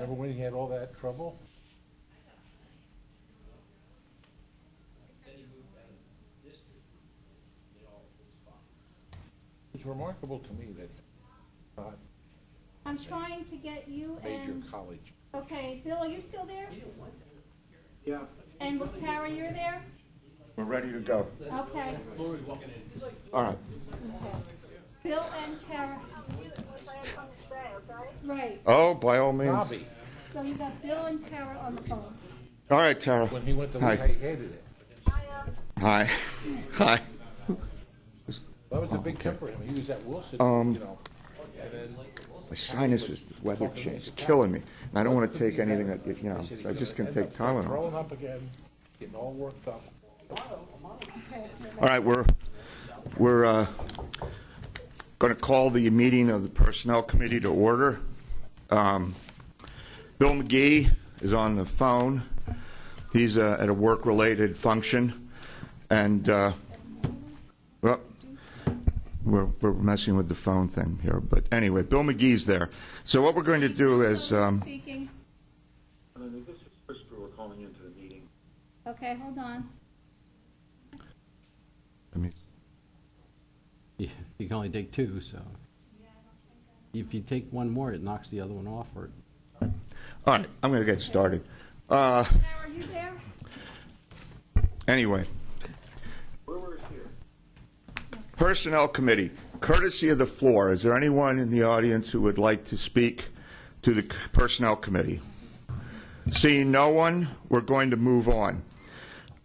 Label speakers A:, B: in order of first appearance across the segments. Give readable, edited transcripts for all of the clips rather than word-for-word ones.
A: Remember when he had all that trouble? It's remarkable to me that
B: I'm trying to get you
A: major
B: and...
A: college.
B: Okay, Bill, are you still there?
C: Yeah.
B: And Tara, you're there?
D: We're ready to go.
B: Okay.
D: All right.
B: Bill and Tara. Right.
D: Oh, by all means.
A: Bobby,
B: So you got Bill and Tara on the phone.
D: All right, Tara.
A: when he went to
D: Hi.
A: leave, he hated it.
D: Hi. Hi.
A: That was a big temper him. He was at Wilson, you know. And then
D: My sinuses, the weather change, is killing me. And I don't want to take anything that, you know, so I just can take Tylenol.
A: throwing up again, getting all worked up.
D: All right, we're going to call the meeting of the Personnel Committee to order. Bill McGee is on the phone. He's at a work-related function, and well, we're messing with the phone thing here. But anyway, Bill McGee's there. So what we're going to do is.
B: Speaking.
C: This is Christopher. We're calling into the meeting.
B: Okay, hold on.
D: Let me.
E: You can only take two, so if you take one more, it knocks the other one off. Or
D: All right, I'm going to get started.
B: Tara, are you there?
D: Anyway,
C: We're here.
D: Personnel Committee, courtesy of the floor. Is there anyone in the audience who would like to speak to the Personnel Committee? Seeing no one, we're going to move on.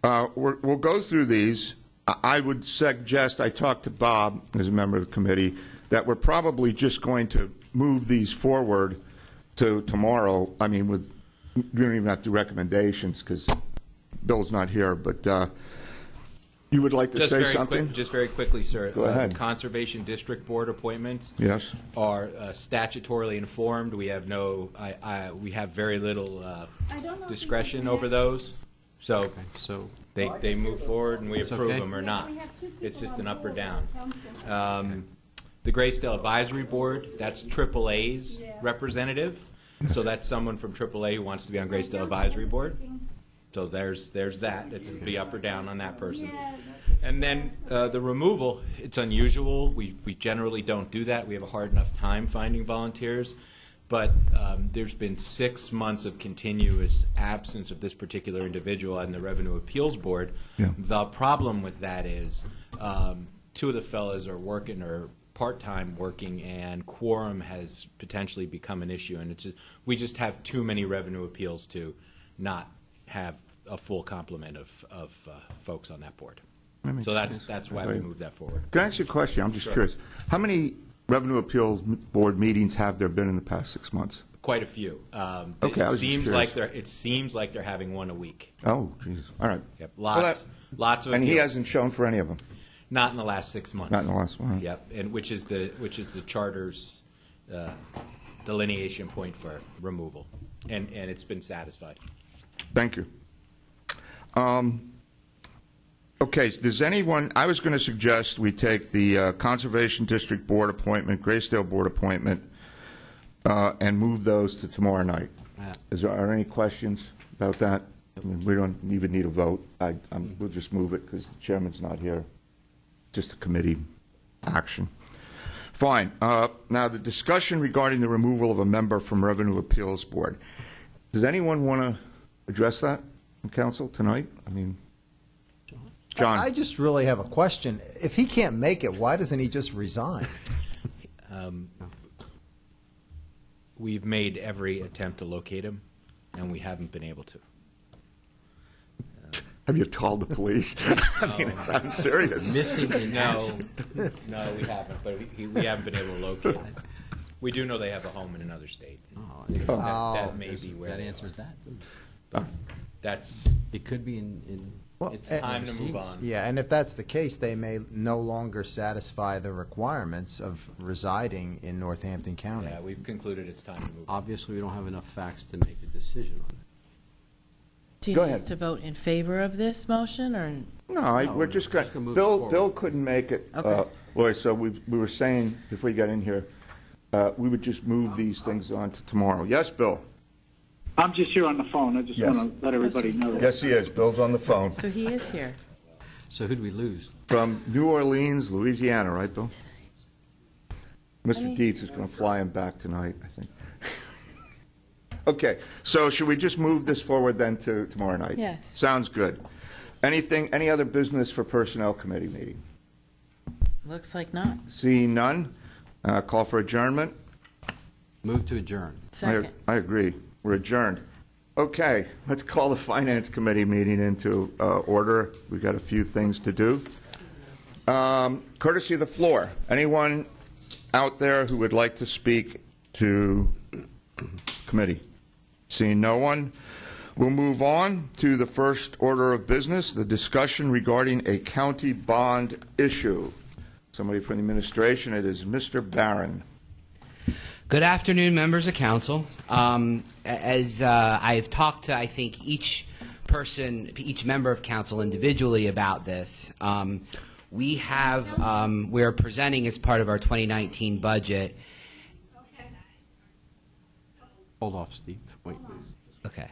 D: We'll go through these. I would suggest, I talked to Bob, as a member of the committee, that we're probably just going to move these forward to tomorrow. I mean, we don't even have to do recommendations because Bill's not here, but you would like to say something?
F: Just very quickly, sir.
D: Go ahead.
F: The Conservation District Board appointments
D: Yes.
F: are statutorily informed. We have no, we have very little discretion over those. So
E: okay, so
F: they move forward and we
E: It's
F: approve
E: okay.
F: them or not.
B: We have two people
F: It's just
B: on
F: an up or
B: board.
F: down. The Graysdale Advisory Board, that's AAA's
B: Yeah.
F: representative. So that's someone from AAA who wants to be on Graysdale Advisory Board. So there's that. It's be up or down on that person.
B: Yeah.
F: And then the removal, it's unusual. We generally don't do that. We have a hard enough time finding volunteers. But there's been 6 months of continuous absence of this particular individual on the Revenue Appeals Board.
D: Yeah.
F: The problem with that is two of the fellows are working or part-time working, and quorum has potentially become an issue. And it's just, we just have too many revenue appeals to not have a full complement of folks on that board. So that's why we moved that forward.
D: Can I ask you a question? I'm just curious. How many Revenue Appeals Board meetings have there been in the past 6 months?
F: Quite a few.
D: Okay, I was just
F: It seems like they're having one a week.
D: Oh, Jesus. All right.
F: Yep, lots of.
D: And he
F: appeals.
D: hasn't shown for any of them?
F: Not in the last 6 months.
D: Not in the last one.
F: Yep, and which is the charter's delineation point for removal, and it's been satisfied.
D: Thank you. Okay, does anyone, I was going to suggest we take the Conservation District Board appointment, Graysdale Board appointment, and move those to tomorrow night. Are there any questions about that? I mean, we don't even need a vote. We'll just move it because the chairman's not here. Just a committee action. Fine. Now, the discussion regarding the removal of a member from Revenue Appeals Board. Does anyone want to address that in council tonight? I mean, John.
G: I just really have a question. If he can't make it, why doesn't he just resign?
F: We've made every attempt to locate him, and we haven't been able to.
D: Have you called the police? I mean, I'm serious.
E: missing in
F: No, we haven't, but we haven't been able to locate him. We do know they have a home in another state. That may be where
E: that
F: they
E: answers
F: are.
E: that.
F: That's,
E: It could be in
G: Well,
F: it's time to move on.
G: Yeah, and if that's the case, they may no longer satisfy the requirements of residing in Northampton County.
F: Yeah, we've concluded it's time to move on.
E: obviously we don't have enough facts to make a decision on it.
H: Do you
D: Go
H: need us
D: ahead.
H: to vote in favor of this motion, or?
D: No,
E: No,
D: we're just going
E: just gonna move it
D: Bill
E: forward.
D: couldn't make it,
H: Okay.
D: Lori, so we were saying, before you got in here, we would just move these things on to tomorrow. Yes, Bill?
C: I'm just here on the phone. I just
D: Yes.
C: want to let everybody know that.
D: Yes, he is. Bill's on the phone.
H: So he is here.
E: So who'd we lose?
D: From New Orleans, Louisiana, right, Bill? Mr. Dietz is going to fly him back tonight, I think. Okay, so should we just move this forward then to tomorrow night?
H: Yes.
D: Sounds good. Any other business for Personnel Committee meeting?
H: Looks like not.
D: Seeing none, call for adjournment.
E: Move to adjourn.
H: Second.
D: I agree. We're adjourned. Okay, let's call the Finance Committee meeting into order. We've got a few things to do. Courtesy of the floor, anyone out there who would like to speak to committee? Seeing no one, we'll move on to the first order of business, the discussion regarding a county bond issue. Somebody from the administration, it is Mr. Barron.
I: Good afternoon, members of council. As I've talked to, I think, each member of council individually about this, we're presenting as part of our 2019 budget.
E: Hold off, Steve. Wait.
I: Okay.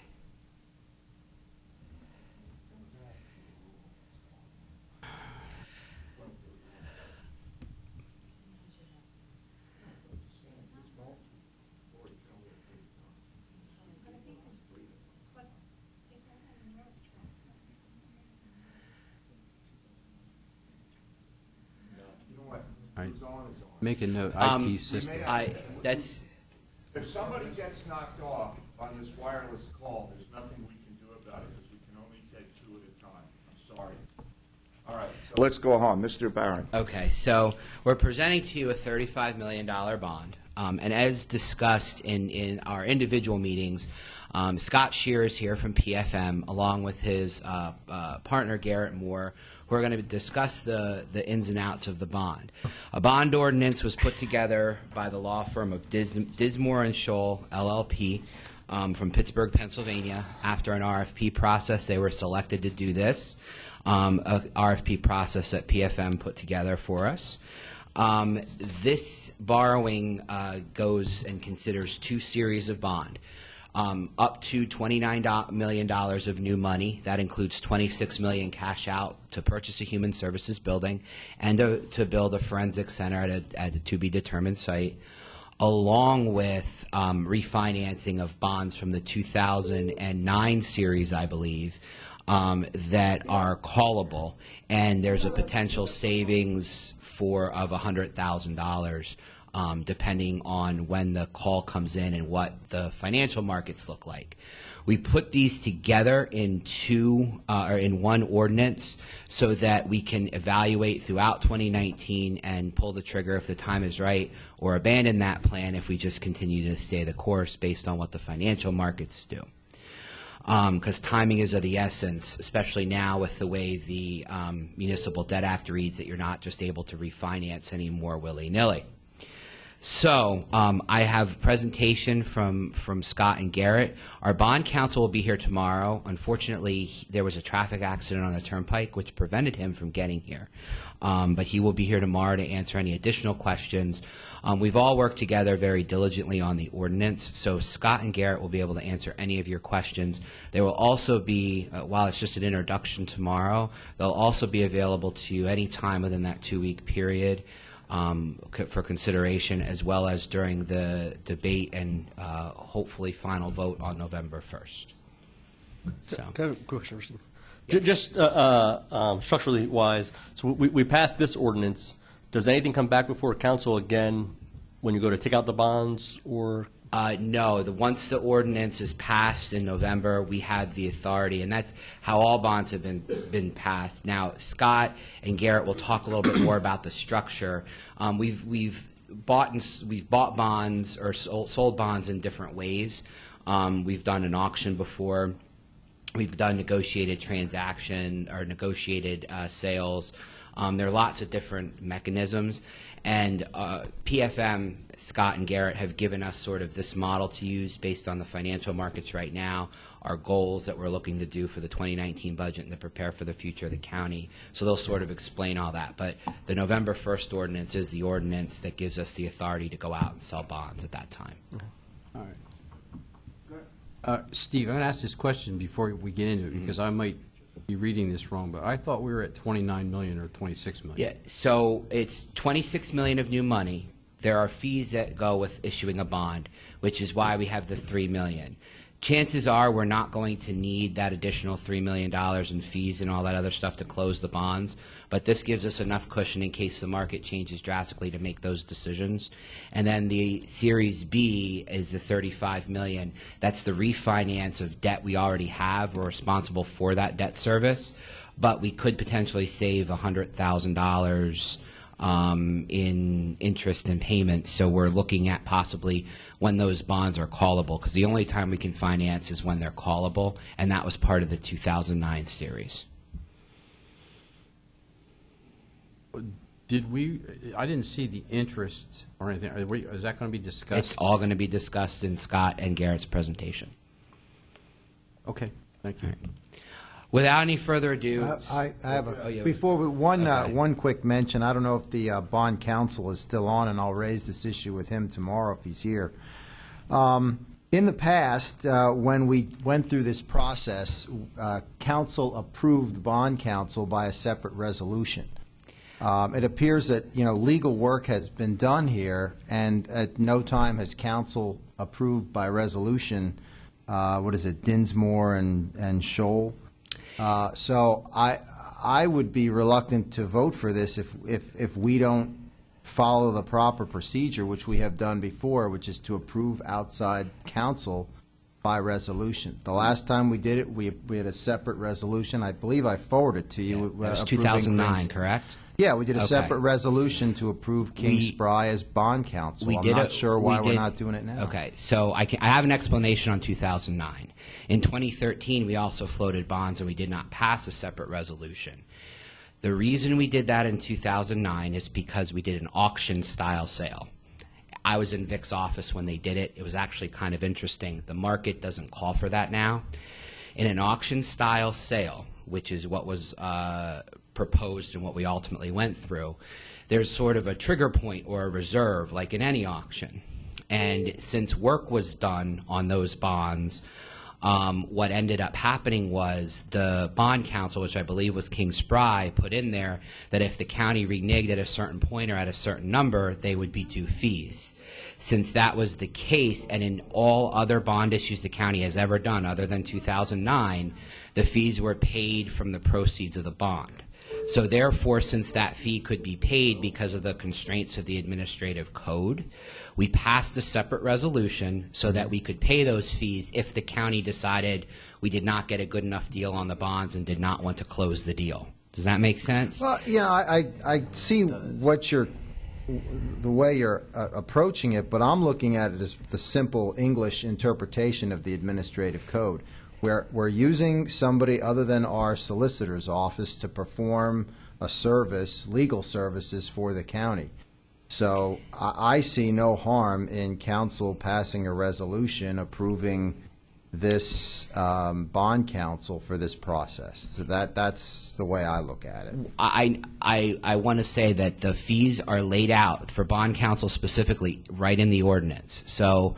E: All right. Make a note, IT system.
I: That's
D: If somebody gets knocked off on this wireless call, there's nothing we can do about it because we can only take two at a time. I'm sorry. All right, so let's go on. Mr. Barron.
I: okay. So we're presenting to you a $35 million bond. And as discussed in our individual meetings, Scott Shear is here from PFM, along with his partner, Garrett Moore, who are going to discuss the ins and outs of the bond. A bond ordinance was put together by the law firm of Dismore and Scholl, LLP, from Pittsburgh, Pennsylvania. After an RFP process, they were selected to do this, a RFP process that PFM put together for us. This borrowing goes and considers two series of bond. Up to $29 million of new money. That includes $26 million cash out to purchase a human services building and to build a forensic center at a to-be-determined site, along with refinancing of bonds from the 2009 series, I believe, that are callable. And there's a potential savings of $100,000. Depending on when the call comes in and what the financial markets look like. We put these together in one ordinance so that we can evaluate throughout 2019 and pull the trigger if the time is right, or abandon that plan if we just continue to stay the course based on what the financial markets do. Because timing is of the essence, especially now with the way the Municipal Debt Act reads, that you're not just able to refinance anymore willy-nilly. So I have a presentation from Scott and Garrett. Our bond counsel will be here tomorrow. Unfortunately, there was a traffic accident on the turnpike which prevented him from getting here. But he will be here tomorrow to answer any additional questions. We've all worked together very diligently on the ordinance, so Scott and Garrett will be able to answer any of your questions. They will also be, while it's just an introduction tomorrow, they'll also be available to you any time within that 2-week period. For consideration, as well as during the debate and hopefully final vote on November 1st. So,
J: Can I have a quick question? Yes. Just structurally wise, so we passed this ordinance. Does anything come back before council again when you go to take out the bonds, or?
I: No. Once the ordinance is passed in November, we have the authority, and that's how all bonds have been passed. Now, Scott and Garrett will talk a little bit more about the structure. We've bought bonds or sold bonds in different ways. We've done an auction before. We've done negotiated transaction or negotiated sales. There are lots of different mechanisms, and PFM, Scott and Garrett, have given us sort of this model to use based on the financial markets right now, our goals that we're looking to do for the 2019 budget and to prepare for the future of the county. So they'll sort of explain all that. But the November 1st ordinance is the ordinance that gives us the authority to go out and sell bonds at that time.
E: All Steve, I'm going to ask this question before we get into it, because I might be reading this wrong, but I thought we were at 29 million or 26 million.
I: Yeah, so it's 26 million of new money. There are fees that go with issuing a bond, which is why we have the 3 million. Chances are we're not going to need that additional $3 million in fees and all that other stuff to close the bonds, but this gives us enough cushion in case the market changes drastically to make those decisions. And then the Series B is the $35 million. That's the refinance of debt we already have. We're responsible for that debt service, but we could potentially save $100,000 in interest and payments. So we're looking at possibly when those bonds are callable, because the only time we can finance is when they're callable, and that was part of the 2009 series.
E: Did we? I didn't see the interest or anything. Is that going to be discussed?
I: It's all going to be discussed in Scott and Garrett's presentation.
E: Okay, thank you.
I: Without any further ado,
G: I have
I: Oh, yeah.
G: before we,
I: Okay.
G: one quick mention. I don't know if the bond counsel is still on, and I'll raise this issue with him tomorrow if he's here. In the past, when we went through this process, counsel approved bond counsel by a separate resolution. It appears that legal work has been done here, and at no time has counsel approved by resolution. What is it, Dinsmore and Scholl? So I would be reluctant to vote for this if we don't follow the proper procedure, which we have done before, which is to approve outside counsel by resolution. The last time we did it, we had a separate resolution. I believe I forwarded to you.
I: that was
G: approving
I: 2009,
G: things.
I: correct?
G: Yeah, we did a
I: Okay.
G: separate resolution to approve King Spry as bond counsel. I'm not sure why we're not doing it now.
I: Okay, so I have an explanation on 2009. In 2013, we also floated bonds, and we did not pass a separate resolution. The reason we did that in 2009 is because we did an auction-style sale. I was in Vic's office when they did it. It was actually kind of interesting. The market doesn't call for that now. In an auction-style sale, which is what was proposed and what we ultimately went through, there's sort of a trigger point or a reserve, like in any auction. And since work was done on those bonds, what ended up happening was the bond counsel, which I believe was King Spry, put in there that if the county reneged at a certain point or at a certain number, they would be due fees. Since that was the case, and in all other bond issues the county has ever done other than 2009, the fees were paid from the proceeds of the bond. So therefore, since that fee could be paid because of the constraints of the administrative code, we passed a separate resolution so that we could pay those fees if the county decided we did not get a good enough deal on the bonds and did not want to close the deal. Does that make sense?
G: Well, I see the way you're approaching it, but I'm looking at it as the simple English interpretation of the administrative code. We're using somebody other than our solicitor's office to perform a service, legal services for the county. So I see no harm in council passing a resolution approving this bond counsel for this process. So that's the way I look at it.
I: I want to say that the fees are laid out for bond counsel specifically right in the ordinance. So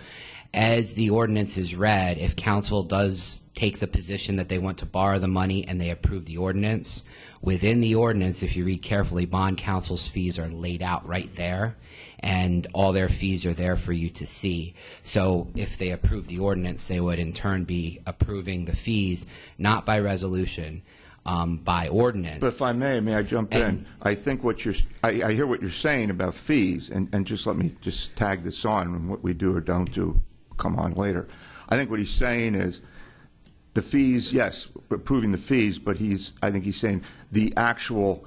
I: as the ordinance is read, if council does take the position that they want to borrow the money and they approve the ordinance, within the ordinance, if you read carefully, bond counsel's fees are laid out right there, and all their fees are there for you to see. So if they approve the ordinance, they would in turn be approving the fees, not by resolution, by ordinance.
D: But if I may I jump in? I think I hear what you're saying about fees, and just let me just tag this on, and what we do or don't do come on later. I think what he's saying is the fees, yes, approving the fees, but I think he's saying the actual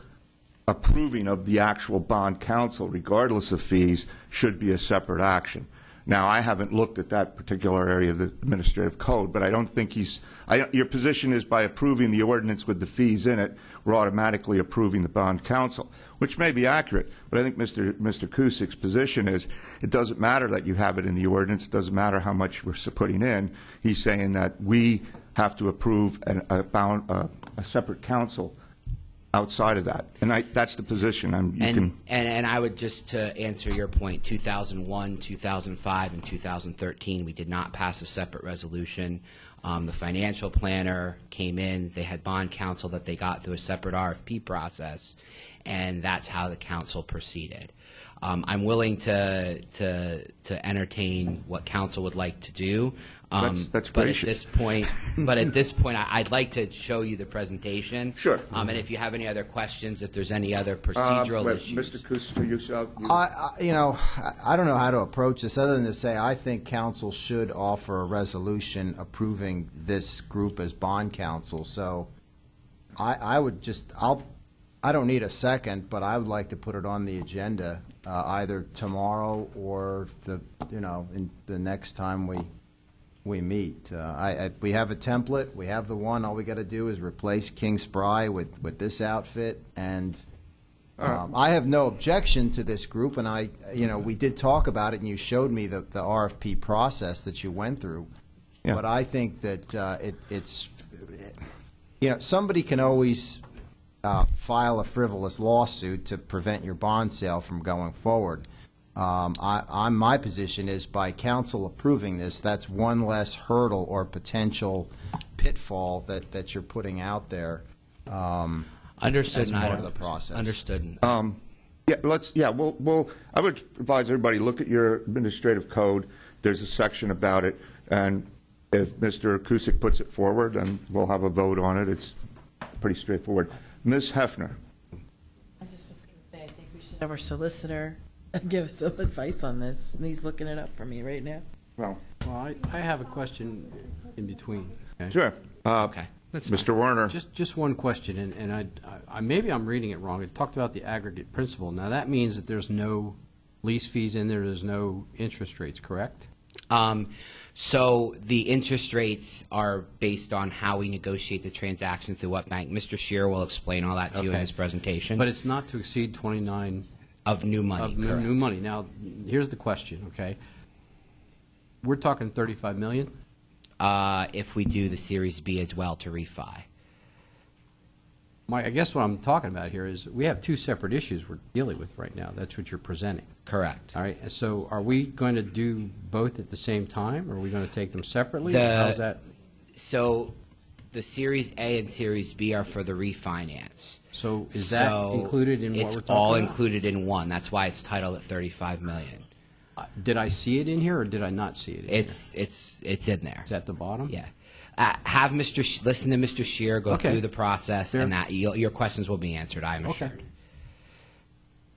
D: approving of the actual bond counsel, regardless of fees, should be a separate action. Now, I haven't looked at that particular area of the administrative code, but I don't think your position is by approving the ordinance with the fees in it, we're automatically approving the bond counsel, which may be accurate, but I think Mr. Cusick's position is it doesn't matter that you have it in the ordinance, it doesn't matter how much we're putting in. He's saying that we have to approve a separate counsel outside of that. And that's the position.
I: And I would just to answer your point, 2001, 2005, and 2013, we did not pass a separate resolution. The financial planner came in. They had bond counsel that they got through a separate RFP process, and that's how the council proceeded. I'm willing to entertain what council would like to do.
D: That's
I: but
D: gracious.
I: at this point, I'd like to show you the presentation.
D: Sure.
I: And if you have any other questions, if there's any other procedural issues.
D: Mr. Kuster,
G: I don't know how to approach this other than to say I think council should offer a resolution approving this group as bond counsel. So I would I don't need a second, but I would like to put it on the agenda either tomorrow or in the next time we meet. We have a template. We have the one. All we got to do is replace King Spry with this outfit, and I have no objection to this group. And we did talk about it, and you showed me the RFP process that you went through. Yeah. But I think that it's somebody can always file a frivolous lawsuit to prevent your bond sale from going forward. My position is by council approving this, that's one less hurdle or potential pitfall that you're putting out there.
I: Understood.
G: As part of the process.
I: Understood.
D: I would advise everybody, look at your administrative code. There's a section about it, and if Mr. Kusick puts it forward, then we'll have a vote on it. It's pretty straightforward. Ms. Hefner.
H: I just was going to say, I think we should have our solicitor give us some advice on this, and he's looking it up for me right now.
D: Well,
E: I have a question in between. Okay?
D: Sure.
I: Okay. That's
D: Mr. Warner.
E: Just one question, and I maybe I'm reading it wrong. It talked about the aggregate principal. Now that means that there's no lease fees in there. There's no interest rates, correct?
I: So the interest rates are based on how we negotiate the transaction through what bank. Mr. Shearer will explain all that to you in his presentation.
E: But it's not to exceed 29
I: of new money.
E: Of new money. Now, here's the question. Okay, we're talking 35 million.
I: If we do the Series B as well to refi.
E: I guess what I'm talking about here is we have two separate issues we're dealing with right now. That's what you're presenting.
I: Correct.
E: All right. So are we going to do both at the same time, or are we going to take them separately? How's that?
I: So the Series A and Series B are for the refinance.
E: So is that included in what we're talking about? It's
I: all included in one. That's why it's titled at $35 million.
E: Did I see it in here, or did I not see it in here?
I: It's in there.
E: It's at the bottom?
I: Yeah. Have listen to Mr. Shearer go through the process,
E: Fair.
I: and that your questions will be answered, I'm assured.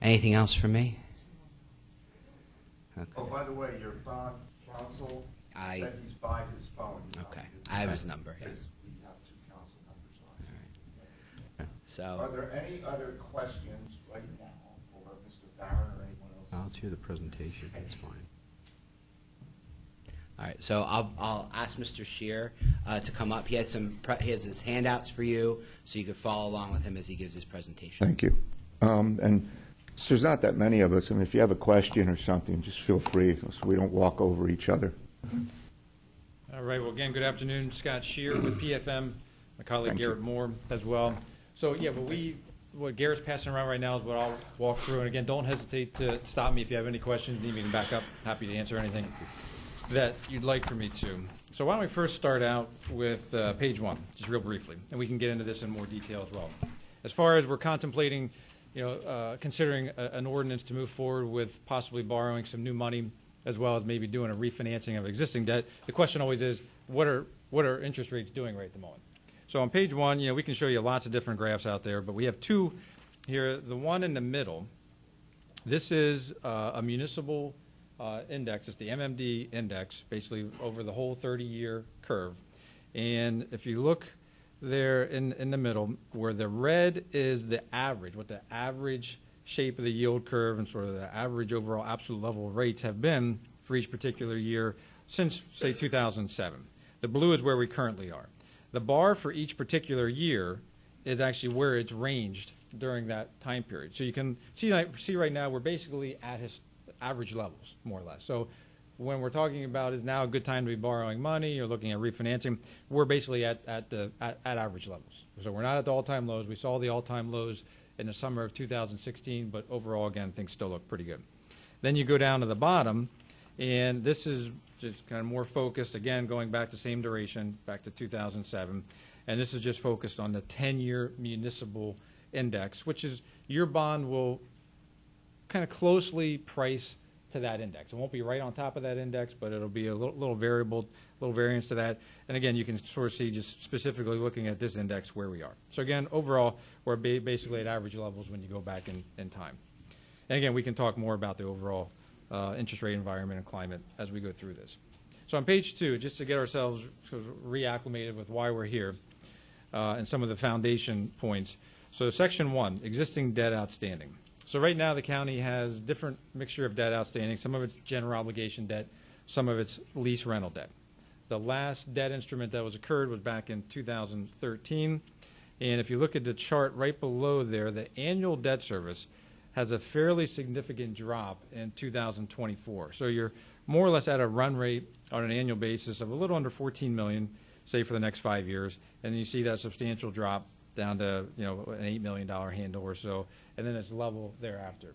I: Anything else from me?
D: Okay. Oh, by the way, your bond counsel said he's by his phone.
I: Okay. I have his number. Yeah.
D: We have two council numbers on.
I: All right. So,
D: are there any other questions right now for Mr. Barron or anyone else?
E: Let's hear the presentation. That's fine.
I: all right. So I'll ask Mr. Shearer to come up. He has his handouts for you, so you can follow along with him as he gives his presentation.
D: Thank you. And so there's not that many of us. I mean, if you have a question or something, just feel free so we don't walk over each other.
K: All right. Well, again, good afternoon. Scott Shearer with PFM. My colleague
D: Thank you.
K: Garrett Moore as well. So, yeah, what Garrett's passing around right now is what I'll walk through. And, again, don't hesitate to stop me if you have any questions, need me to back up. Happy to answer anything that you'd like for me to. So why don't we first start out with page 1, just real briefly, and we can get into this in more detail as well. As far as we're contemplating, considering an ordinance to move forward with possibly borrowing some new money, as well as maybe doing a refinancing of existing debt, the question always is, what are interest rates doing right at the moment? So on page 1, we can show you lots of different graphs out there, but we have two here. The one in the middle, this is a municipal index. It's the MMD index, basically over the whole 30-year curve. And if you look there in the middle, where the red is the average, what the average shape of the yield curve and sort of the average overall absolute level of rates have been for each particular year since, say, 2007. The blue is where we currently are. The bar for each particular year is actually where it's ranged during that time period. So you can see right now we're basically at his average levels, more or less. So when we're talking about is now a good time to be borrowing money, you're looking at refinancing, we're basically at average levels. So we're not at the all-time lows. We saw the all-time lows in the summer of 2016, but overall, again, things still look pretty good. Then you go down to the bottom, and this is just kind of more focused, again, going back to same duration, back to 2007, and this is just focused on the 10-year municipal index, which is your bond will kind of closely price to that index. It won't be right on top of that index, but it'll be a little variable, little variance to that. And again, you can sort of see just specifically looking at this index where we are. So again, overall, we're basically at average levels when you go back in time. And again, we can talk more about the overall interest rate environment and climate as we go through this. So on page 2, just to get ourselves sort of reacclimated with why we're here and some of the foundation points. So section 1, existing debt outstanding. So right now the county has different mixture of debt outstanding. Some of it's general obligation debt, some of it's lease rental debt. The last debt instrument that was occurred was back in 2013. And if you look at the chart right below there, the annual debt service has a fairly significant drop in 2024. So you're more or less at a run rate on an annual basis of a little under $14 million, say for the next 5 years. And then you see that substantial drop down to an $8 million handle or so, and then it's level thereafter.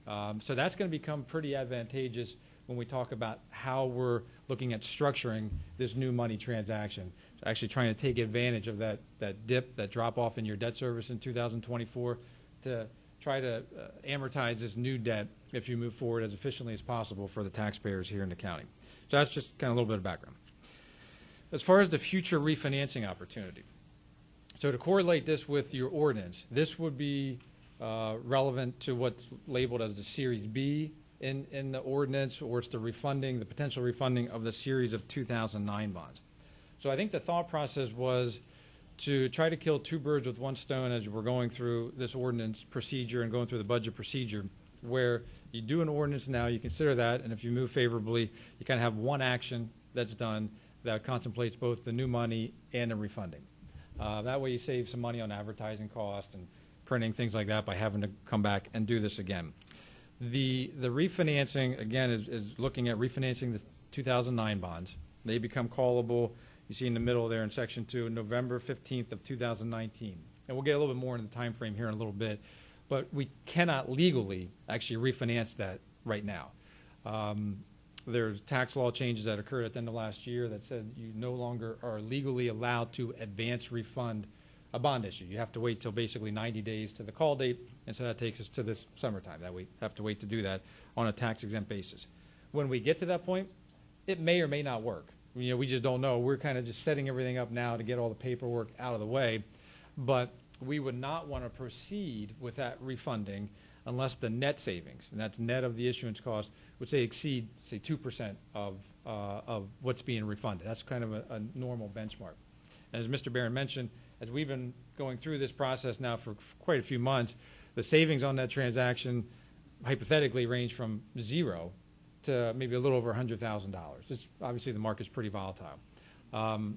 K: So that's going to become pretty advantageous when we talk about how we're looking at structuring this new money transaction. So actually trying to take advantage of that dip, that drop off in your debt service in 2024 to try to amortize this new debt if you move forward as efficiently as possible for the taxpayers here in the county. So that's just kind of a little bit of background. As far as the future refinancing opportunity, so to correlate this with your ordinance, this would be relevant to what's labeled as the Series B in the ordinance, or it's the refunding, the potential refunding of the series of 2009 bonds. So I think the thought process was to try to kill two birds with one stone as we're going through this ordinance procedure and going through the budget procedure, where you do an ordinance now, you consider that, and if you move favorably, you kind of have one action that's done that contemplates both the new money and the refunding. That way you save some money on advertising costs and printing, things like that, by having to come back and do this again. The refinancing, again, is looking at refinancing the 2009 bonds. They become callable, you see in the middle there in Section 2, November 15th of 2019. And we'll get a little bit more into the time frame here in a little bit, but we cannot legally actually refinance that right now. There's tax law changes that occurred at the end of last year that said you no longer are legally allowed to advance refund a bond issue. You have to wait till basically 90 days to the call date, and so that takes us to this summertime that we have to wait to do that on a tax-exempt basis. When we get to that point, it may or may not work. We just don't know. We're kind of just setting everything up now to get all the paperwork out of the way, but we would not want to proceed with that refunding unless the net savings, and that's net of the issuance cost, would say exceed, say, 2% of what's being refunded. That's kind of a normal benchmark. And as Mr. Barron mentioned, as we've been going through this process now for quite a few months, the savings on that transaction hypothetically range from 0 to maybe a little over $100,000. Obviously, the market's pretty volatile.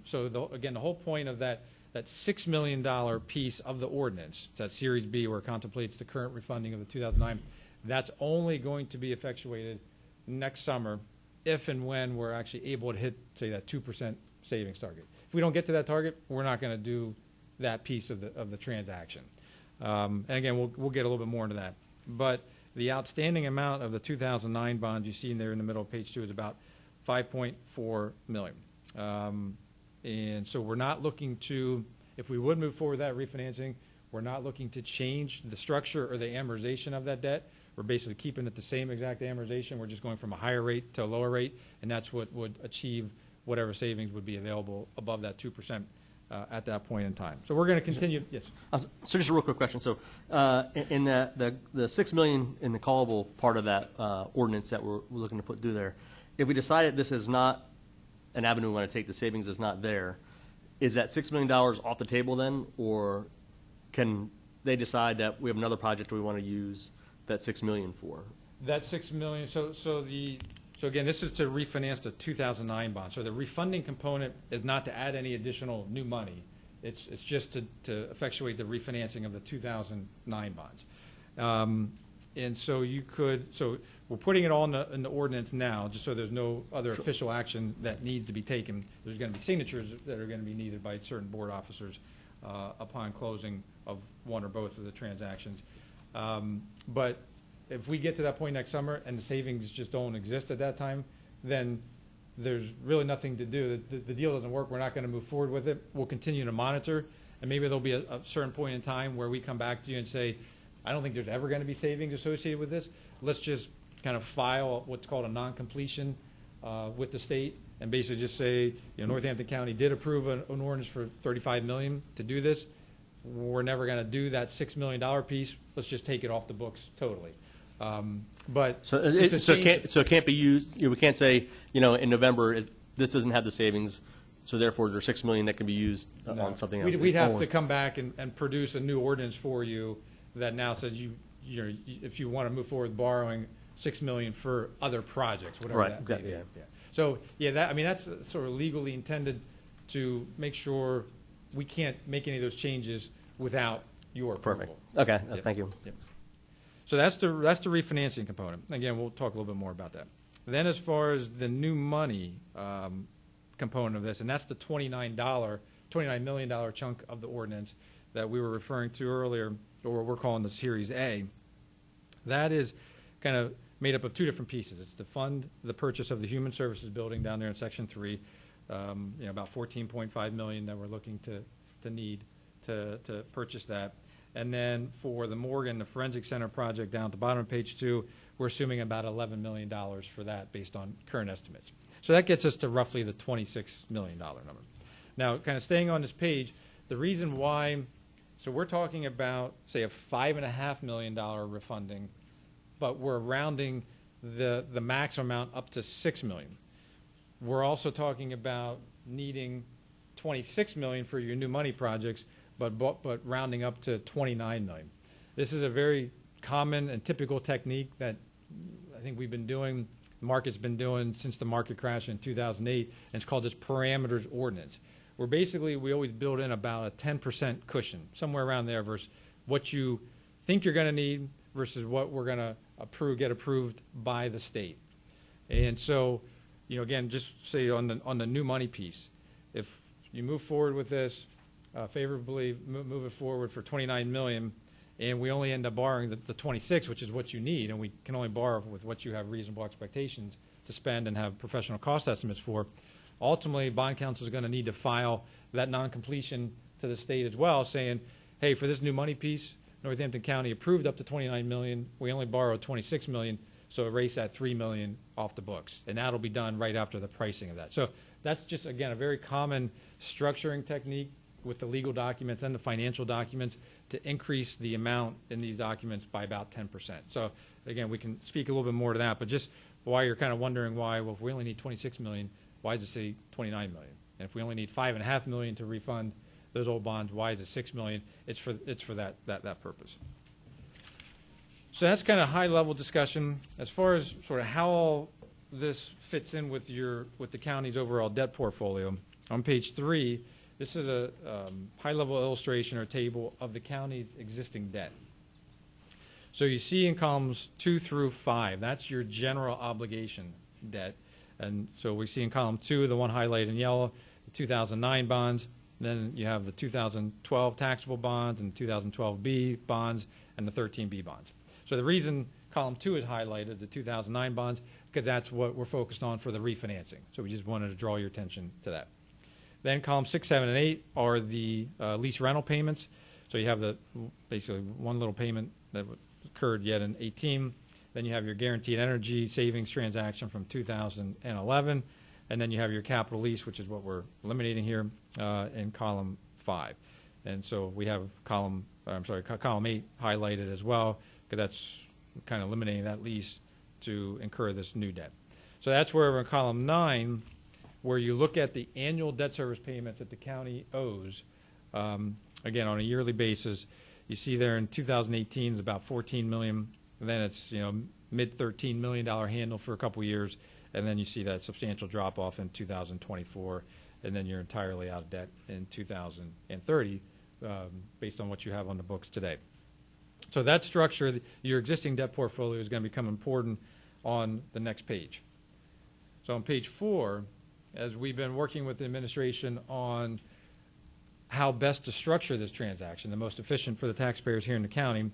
K: So again, the whole point of that $6 million piece of the ordinance, that Series B, where it contemplates the current refunding of the 2009, that's only going to be effectuated next summer if and when we're actually able to hit, say, that 2% savings target. If we don't get to that target, we're not going to do that piece of the transaction. And again, we'll get a little bit more into that. But the outstanding amount of the 2009 bonds you see in there in the middle of page 2 is about $5.4 million. And so we're not looking to, if we would move forward with that refinancing, we're not looking to change the structure or the amortization of that debt. We're basically keeping it the same exact amortization. We're just going from a higher rate to a lower rate, and that's what would achieve whatever savings would be available above that 2% at that point in time. So we're going to continue. Yes.
J: So just a real quick question. So in the $6 million in the callable part of that ordinance that we're looking to put through there, if we decided this is not an avenue we want to take, the savings is not there, is that $6 million off the table then, or can they decide that we have another project we want to use that $6 million for?
K: That $6 million. So again, this is to refinance the 2009 bond. So the refunding component is not to add any additional new money. It's just to effectuate the refinancing of the 2009 bonds. And so so we're putting it all in the ordinance now, just so there's no other official action that needs to be taken. There's going to be signatures that are going to be needed by certain board officers upon closing of one or both of the transactions. But if we get to that point next summer and the savings just don't exist at that time, then there's really nothing to do. The deal doesn't work. We're not going to move forward with it. We'll continue to monitor, and maybe there'll be a certain point in time where we come back to you and say, I don't think there's ever going to be savings associated with this. Let's just kind of file what's called a non-completion with the state, and basically just say, Northampton County did approve an ordinance for $35 million to do this. We're never going to do that $6 million piece. Let's just take it off the books totally. But
J: So it can't be used, we can't say, in November, this doesn't have the savings, so therefore there's $6 million that can be used on something else.
K: We'd have to come back and produce a new ordinance for you that now says if you want to move forward with borrowing $6 million for other projects, whatever that may be.
J: Yeah.
K: So, that's sort of legally intended to make sure we can't make any of those changes without your approval.
J: Perfect. Okay, thank you.
K: Yep. So that's the refinancing component. Again, we'll talk a little bit more about that. Then as far as the new money component of this, and that's the $29 million chunk of the ordinance that we were referring to earlier, or what we're calling the Series A, that is kind of made up of two different pieces. It's to fund the purchase of the Human Services Building down there in Section 3, about $14.5 million that we're looking to need to purchase that. And then for the morgue and the Forensic Center project down at the bottom of page 2, we're assuming about $11 million for that based on current estimates. So that gets us to roughly the $26 million number. Now, kind of staying on this page, the reason why, so we're talking about, say, a $5.5 million refunding, but we're rounding the maximum amount up to $6 million. We're also talking about needing $26 million for your new money projects, but rounding up to $29 million. This is a very common and typical technique that I think we've been doing, the market's been doing since the market crash in 2008, and it's called this parameters ordinance, where basically we always build in about a 10% cushion, somewhere around there, versus what you think you're going to need versus what we're going to get approved by the state. And so, again, just say on the new money piece, if you move forward with this, favorably move it forward for $29 million, and we only end up borrowing the 26, which is what you need, and we can only borrow with what you have reasonable expectations to spend and have professional cost estimates for. Ultimately, bond counsel is going to need to file that non-completion to the state as well, saying, hey, for this new money piece, Northampton County approved up to $29 million. We only borrowed $26 million, so erase that $3 million off the books, and that'll be done right after the pricing of that. So that's just, again, a very common structuring technique with the legal documents and the financial documents to increase the amount in these documents by about 10%. So, again, we can speak a little bit more to that, but just why you're kind of wondering why, well, if we only need $26 million, why does it say $29 million? And if we only need $5.5 million to refund those old bonds, why is it $6 million? It's for that purpose. So that's kind of high-level discussion. As far as sort of how all this fits in with the county's overall debt portfolio, on page 3, this is a high-level illustration or table of the county's existing debt. So you see in columns 2 through 5, that's your general obligation debt. And so we see in column 2, the one highlighted in yellow, the 2009 bonds. Then you have the 2012 taxable bonds and 2012B bonds and the 13B bonds. So the reason column 2 is highlighted, the 2009 bonds, because that's what we're focused on for the refinancing. So we just wanted to draw your attention to that. Then columns 6, 7, and 8 are the lease rental payments. So you have basically one little payment that occurred yet in 18. Then you have your guaranteed energy savings transaction from 2011. And then you have your capital lease, which is what we're eliminating here in column 5. And so we have column 8 highlighted as well, because that's kind of eliminating that lease to incur this new debt. So that's where in column 9, where you look at the annual debt service payments that the county owes, again, on a yearly basis. You see there in 2018 is about $14 million. And then it's mid $13 million handle for a couple of years, and then you see that substantial drop off in 2024, and then you're entirely out of debt in 2030, based on what you have on the books today. So that structure, your existing debt portfolio is going to become important on the next page. So on page 4, as we've been working with the administration on how best to structure this transaction, the most efficient for the taxpayers here in the county,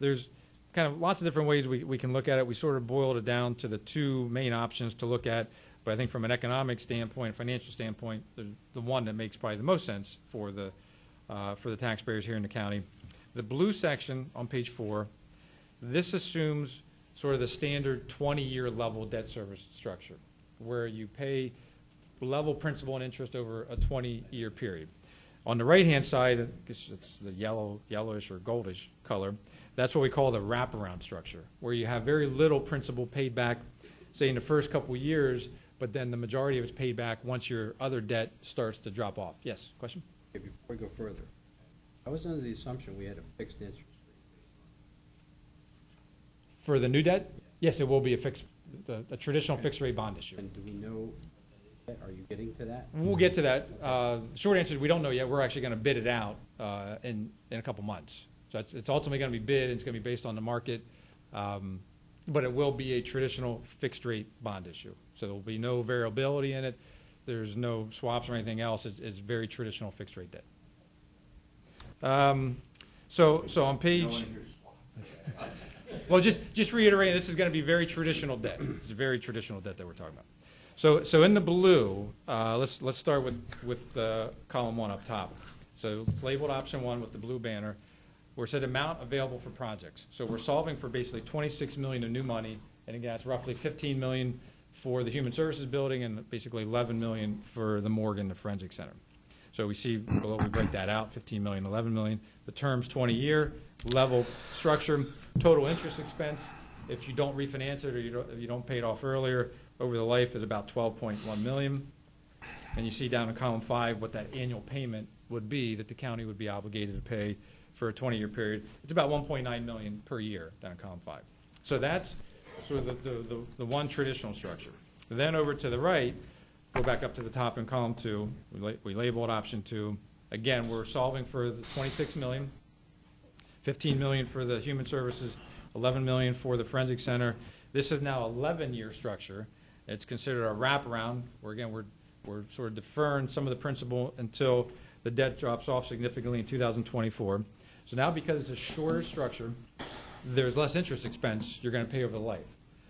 K: there's kind of lots of different ways we can look at it. We sort of boiled it down to the 2 main options to look at, but I think from an economic standpoint, financial standpoint, the one that makes probably the most sense for the taxpayers here in the county. The blue section on page 4, this assumes sort of the standard 20-year level debt service structure, where you pay level principal and interest over a 20-year period. On the right-hand side, I guess it's the yellowish or goldish color, that's what we call the wraparound structure, where you have very little principal paid back, say in the first couple years, but then the majority of it's paid back once your other debt starts to drop off. Yes, question?
E: Okay, before we go further, I was under the assumption we had a fixed interest rate.
K: For the new debt? Yes, it will be a traditional fixed rate bond issue.
E: And do we know, are you getting to that?
K: We'll get to that. The short answer is we don't know yet. We're actually going to bid it out in a couple months. So it's ultimately going to be bid, and it's going to be based on the market. But it will be a traditional fixed rate bond issue. So there will be no variability in it. There's no swaps or anything else. It's very traditional fixed rate debt. So on page, well, just reiterating, this is going to be very traditional debt. It's very traditional debt that we're talking about. So in the blue, let's start with column 1 up top. So it's labeled option 1 with the blue banner, where it says amount available for projects. So we're solving for basically $26 million of new money, and again, it's roughly $15 million for the Human Services Building and basically $11 million for the morgue and the Forensic Center. So we see below, we break that out, $15 million, $11 million. The term's 20-year, level structure, total interest expense. If you don't refinance it or you don't pay it off earlier, over the life is about $12.1 million. And you see down in column 5 what that annual payment would be that the county would be obligated to pay for a 20-year period. It's about $1.9 million per year down in column 5. So that's sort of the one traditional structure. Then over to the right, go back up to the top in column 2. We labeled option 2. Again, we're solving for the $26 million, $15 million for the Human Services, $11 million for the Forensic Center. This is now an 11-year structure. It's considered a wraparound, where again we're sort of deferring some of the principal until the debt drops off significantly in 2024. So now, because it's a shorter structure, there's less interest expense you're going to pay over the life.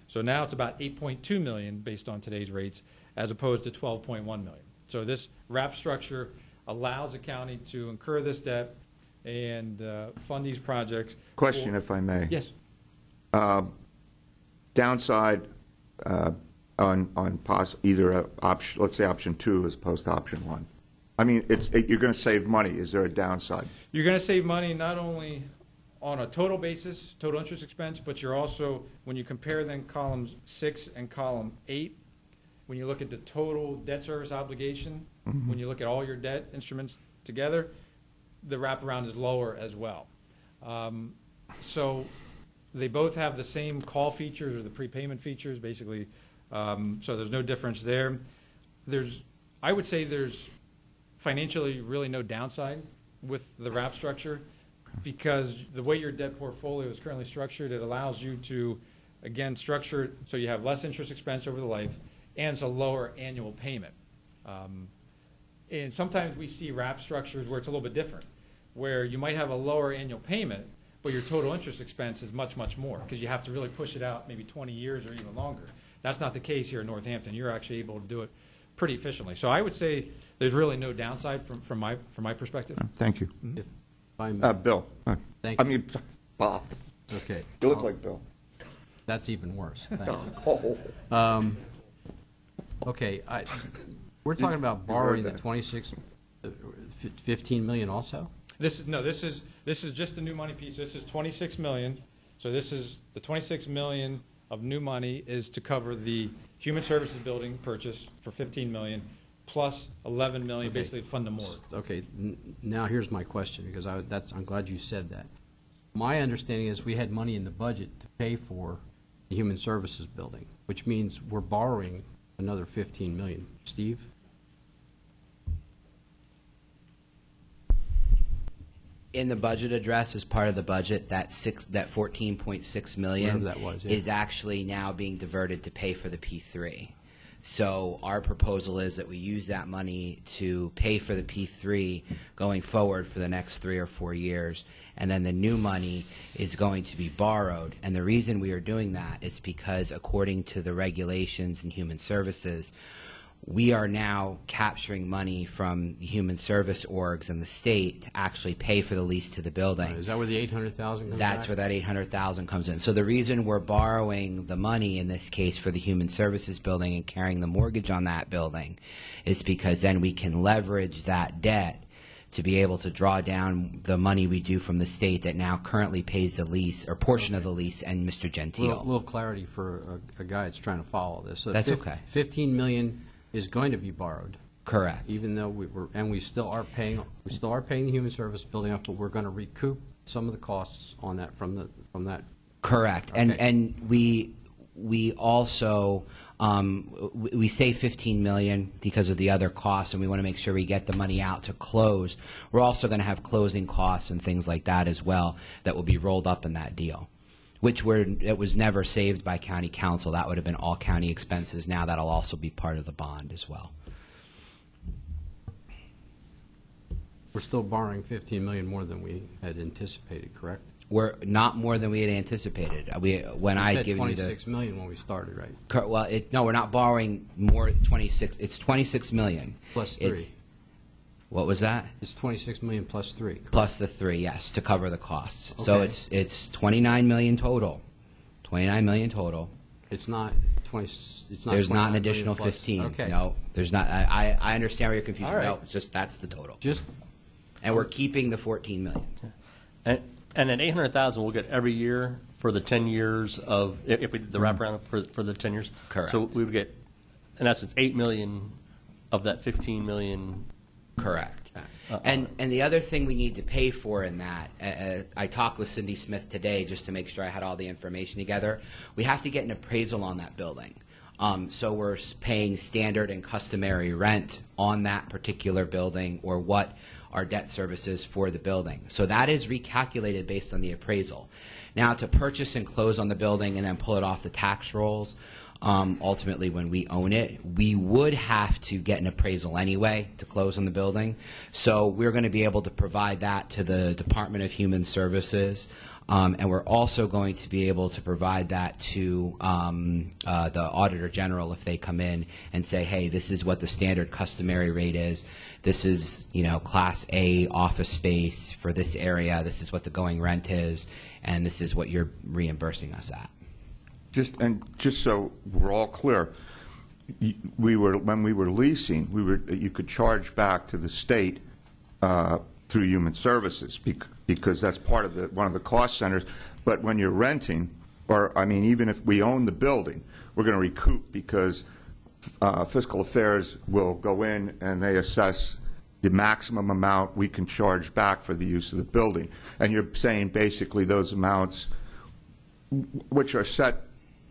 K: So now it's about $8.2 million based on today's rates, as opposed to $12.1 million. So this wrap structure allows the county to incur this debt and fund these projects.
D: Question, if I may.
K: Yes.
D: Downside on either option, let's say option 2 as opposed to option 1. I mean, you're going to save money. Is there a downside?
K: You're going to save money not only on a total basis, total interest expense, but you're also, when you compare then columns 6 and column 8, when you look at the total debt service obligation, when you look at all your debt instruments together, the wraparound is lower as well. So they both have the same call features or the prepayment features, basically. So there's no difference there. I would say there's financially really no downside with the wrap structure, because the way your debt portfolio is currently structured, it allows you to, again, structure it so you have less interest expense over the life, and it's a lower annual payment. And sometimes we see wrap structures where it's a little bit different, where you might have a lower annual payment, but your total interest expense is much, much more, because you have to really push it out maybe 20 years or even longer. That's not the case here in Northampton. You're actually able to do it pretty efficiently. So I would say there's really no downside from my perspective.
D: Thank you.
E: If I may.
D: Bill.
E: Thank
D: I
E: you.
D: mean, Bob.
E: Okay.
D: You look like Bill.
E: That's even worse. Thank you.
D: Oh.
E: Okay, we're talking about borrowing the
D: that.
E: 15 million also?
K: This is just the new money piece. This is $26 million. So this is the $26 million of new money is to cover the Human Services Building purchase for $15 million, plus $11 million,
E: Okay.
K: basically to fund the morgue.
E: Okay, now here's my question, because I'm glad you said that. My understanding is we had money in the budget to pay for the Human Services Building, which means we're borrowing another 15 million. Steve?
I: In the budget address, as part of the budget, that 14.6 million
E: Whatever that was, yeah.
I: is actually now being diverted to pay for the P3. So our proposal is that we use that money to pay for the P3 going forward for the next 3 or 4 years, and then the new money is going to be borrowed. And the reason we are doing that is because, according to the regulations in human services, we are now capturing money from the human service orgs in the state to actually pay for the lease to the building.
E: Is that where the 800,000 comes
I: That's
E: back?
I: where that 800,000 comes in. So the reason we're borrowing the money in this case for the human services building and carrying the mortgage on that building is because then we can leverage that debt to be able to draw down the money we do from the state that now currently pays the lease or portion of the lease and Mr. Gentile.
E: Little clarity for a guy that's trying to follow this. So
I: That's okay.
E: 15 million is going to be borrowed.
I: Correct.
E: Even though we still are paying the human service building up, but we're going to recoup some of the costs on that from that.
I: Correct.
E: Okay.
I: And we also we say 15 million because of the other costs, and we want to make sure we get the money out to close. We're also going to have closing costs and things like that as well that will be rolled up in that deal, it was never saved by county council. That would have been all county expenses. Now that'll also be part of the bond as well.
E: We're still borrowing 15 million more than we had anticipated, correct?
I: We're not more than we had anticipated. When I
E: said
I: given you the
E: 26 million when we started, right?
I: well, no, we're not borrowing more. 26. It's 26 million
E: Plus 3.
I: What was that?
E: It's 26 million plus 3. Correct?
I: Plus the 3, yes, to cover the costs. So
E: Okay.
I: it's 29 million total. 29 million total.
E: It's not 20. It's not.
I: There's not
E: 29
I: an
E: million
I: additional
E: plus-
I: 15.
E: Okay.
I: No, there's not. I understand where you're confused.
E: All right.
I: No, it's just that's the total.
E: Just
I: And we're keeping the 14 million.
J: And then 800,000 we'll get every year for the 10 years of, if we did the wraparound for the 10 years.
I: Correct.
J: So we would get, in essence, 8 million of that 15 million.
I: Correct. And the other thing we need to pay for in that, I talked with Cindy Smith today just to make sure I had all the information together. We have to get an appraisal on that building. So we're paying standard and customary rent on that particular building, or what our debt service is for the building. So that is recalculated based on the appraisal. Now, to purchase and close on the building and then pull it off the tax rolls, ultimately when we own it, we would have to get an appraisal anyway to close on the building. So we're going to be able to provide that to the Department of Human Services. And we're also going to be able to provide that to the Auditor General if they come in and say, hey, this is what the standard customary rate is. This is, Class A office space for this area. This is what the going rent is. And this is what you're reimbursing us at.
D: Just so we're all clear, when we were leasing, you could charge back to the state through Human Services because that's part of one of the cost centers. But when you're renting, even if we own the building, we're going to recoup because Fiscal Affairs will go in and they assess the maximum amount we can charge back for the use of the building. And you're saying basically those amounts, which are set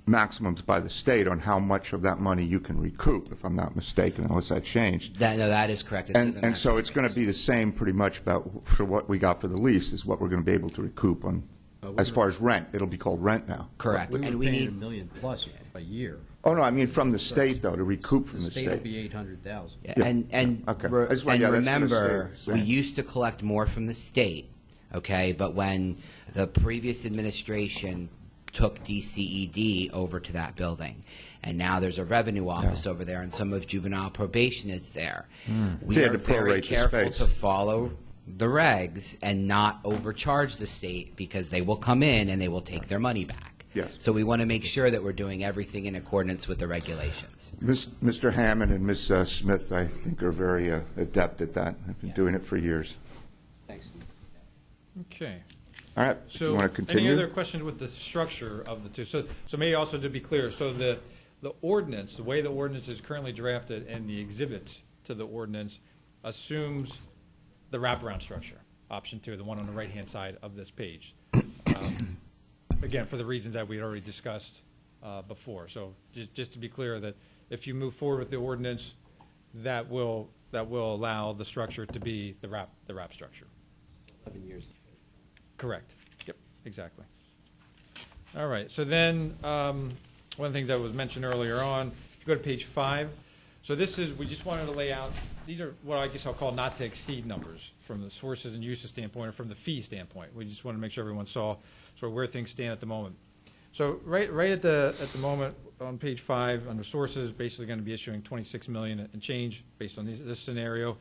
D: maximums by the state on how much of that money you can recoup, if I'm not mistaken, unless that changed.
I: That is correct. It's in the
D: And so
I: maximum
D: it's going to
I: rates.
D: be the same pretty much for what we got for the lease is what we're going to be able to recoup on. As far as rent, it'll be called rent now.
I: Correct.
E: we were
I: And we
E: paying
I: need
E: $1 million plus a year.
D: Oh, no, I mean from the state, though, to recoup from the
E: state will
D: state.
E: be 800,000.
I: Yeah,
D: Yeah.
I: And
D: Okay.
I: re-
D: I just want-
I: and
D: yeah, that's gonna
I: remember,
D: stay the
I: we
D: same.
I: used to collect more from the state, okay? But when the previous administration took DCED over to that building, and now there's a revenue office over there, and some of juvenile probation is there. We
D: They had
I: are
D: to
I: very
D: prorate the
I: careful
D: space.
I: to follow the regs and not overcharge the state because they will come in and they will take their money back.
D: Yes.
I: So we want to make sure that we're doing everything in accordance with the regulations.
D: Mr. Hammond and Ms. Smith, I think, are very adept at that. I've been doing it for years.
E: Thanks.
K: Okay.
D: All right, if you
K: So,
D: want to continue?
K: any other questions with the structure of the two? So maybe also to be clear, so the ordinance, the way the ordinance is currently drafted and the exhibit to the ordinance assumes the wraparound structure, option 2, the one on the right-hand side of this page. Again, for the reasons that we had already discussed before. So just to be clear that if you move forward with the ordinance, that will allow the structure to be the wrap structure.
E: 11 years.
K: Correct. Yep, exactly. All right, so then, one of the things that was mentioned earlier on, if you go to page 5, so this is, we just wanted to lay out, these are what I guess I'll call not to exceed numbers from the sources and uses standpoint or from the fee standpoint. We just want to make sure everyone saw sort of where things stand at the moment. So right at the moment on page 5 under sources, basically going to be issuing $26 million and change based on this scenario.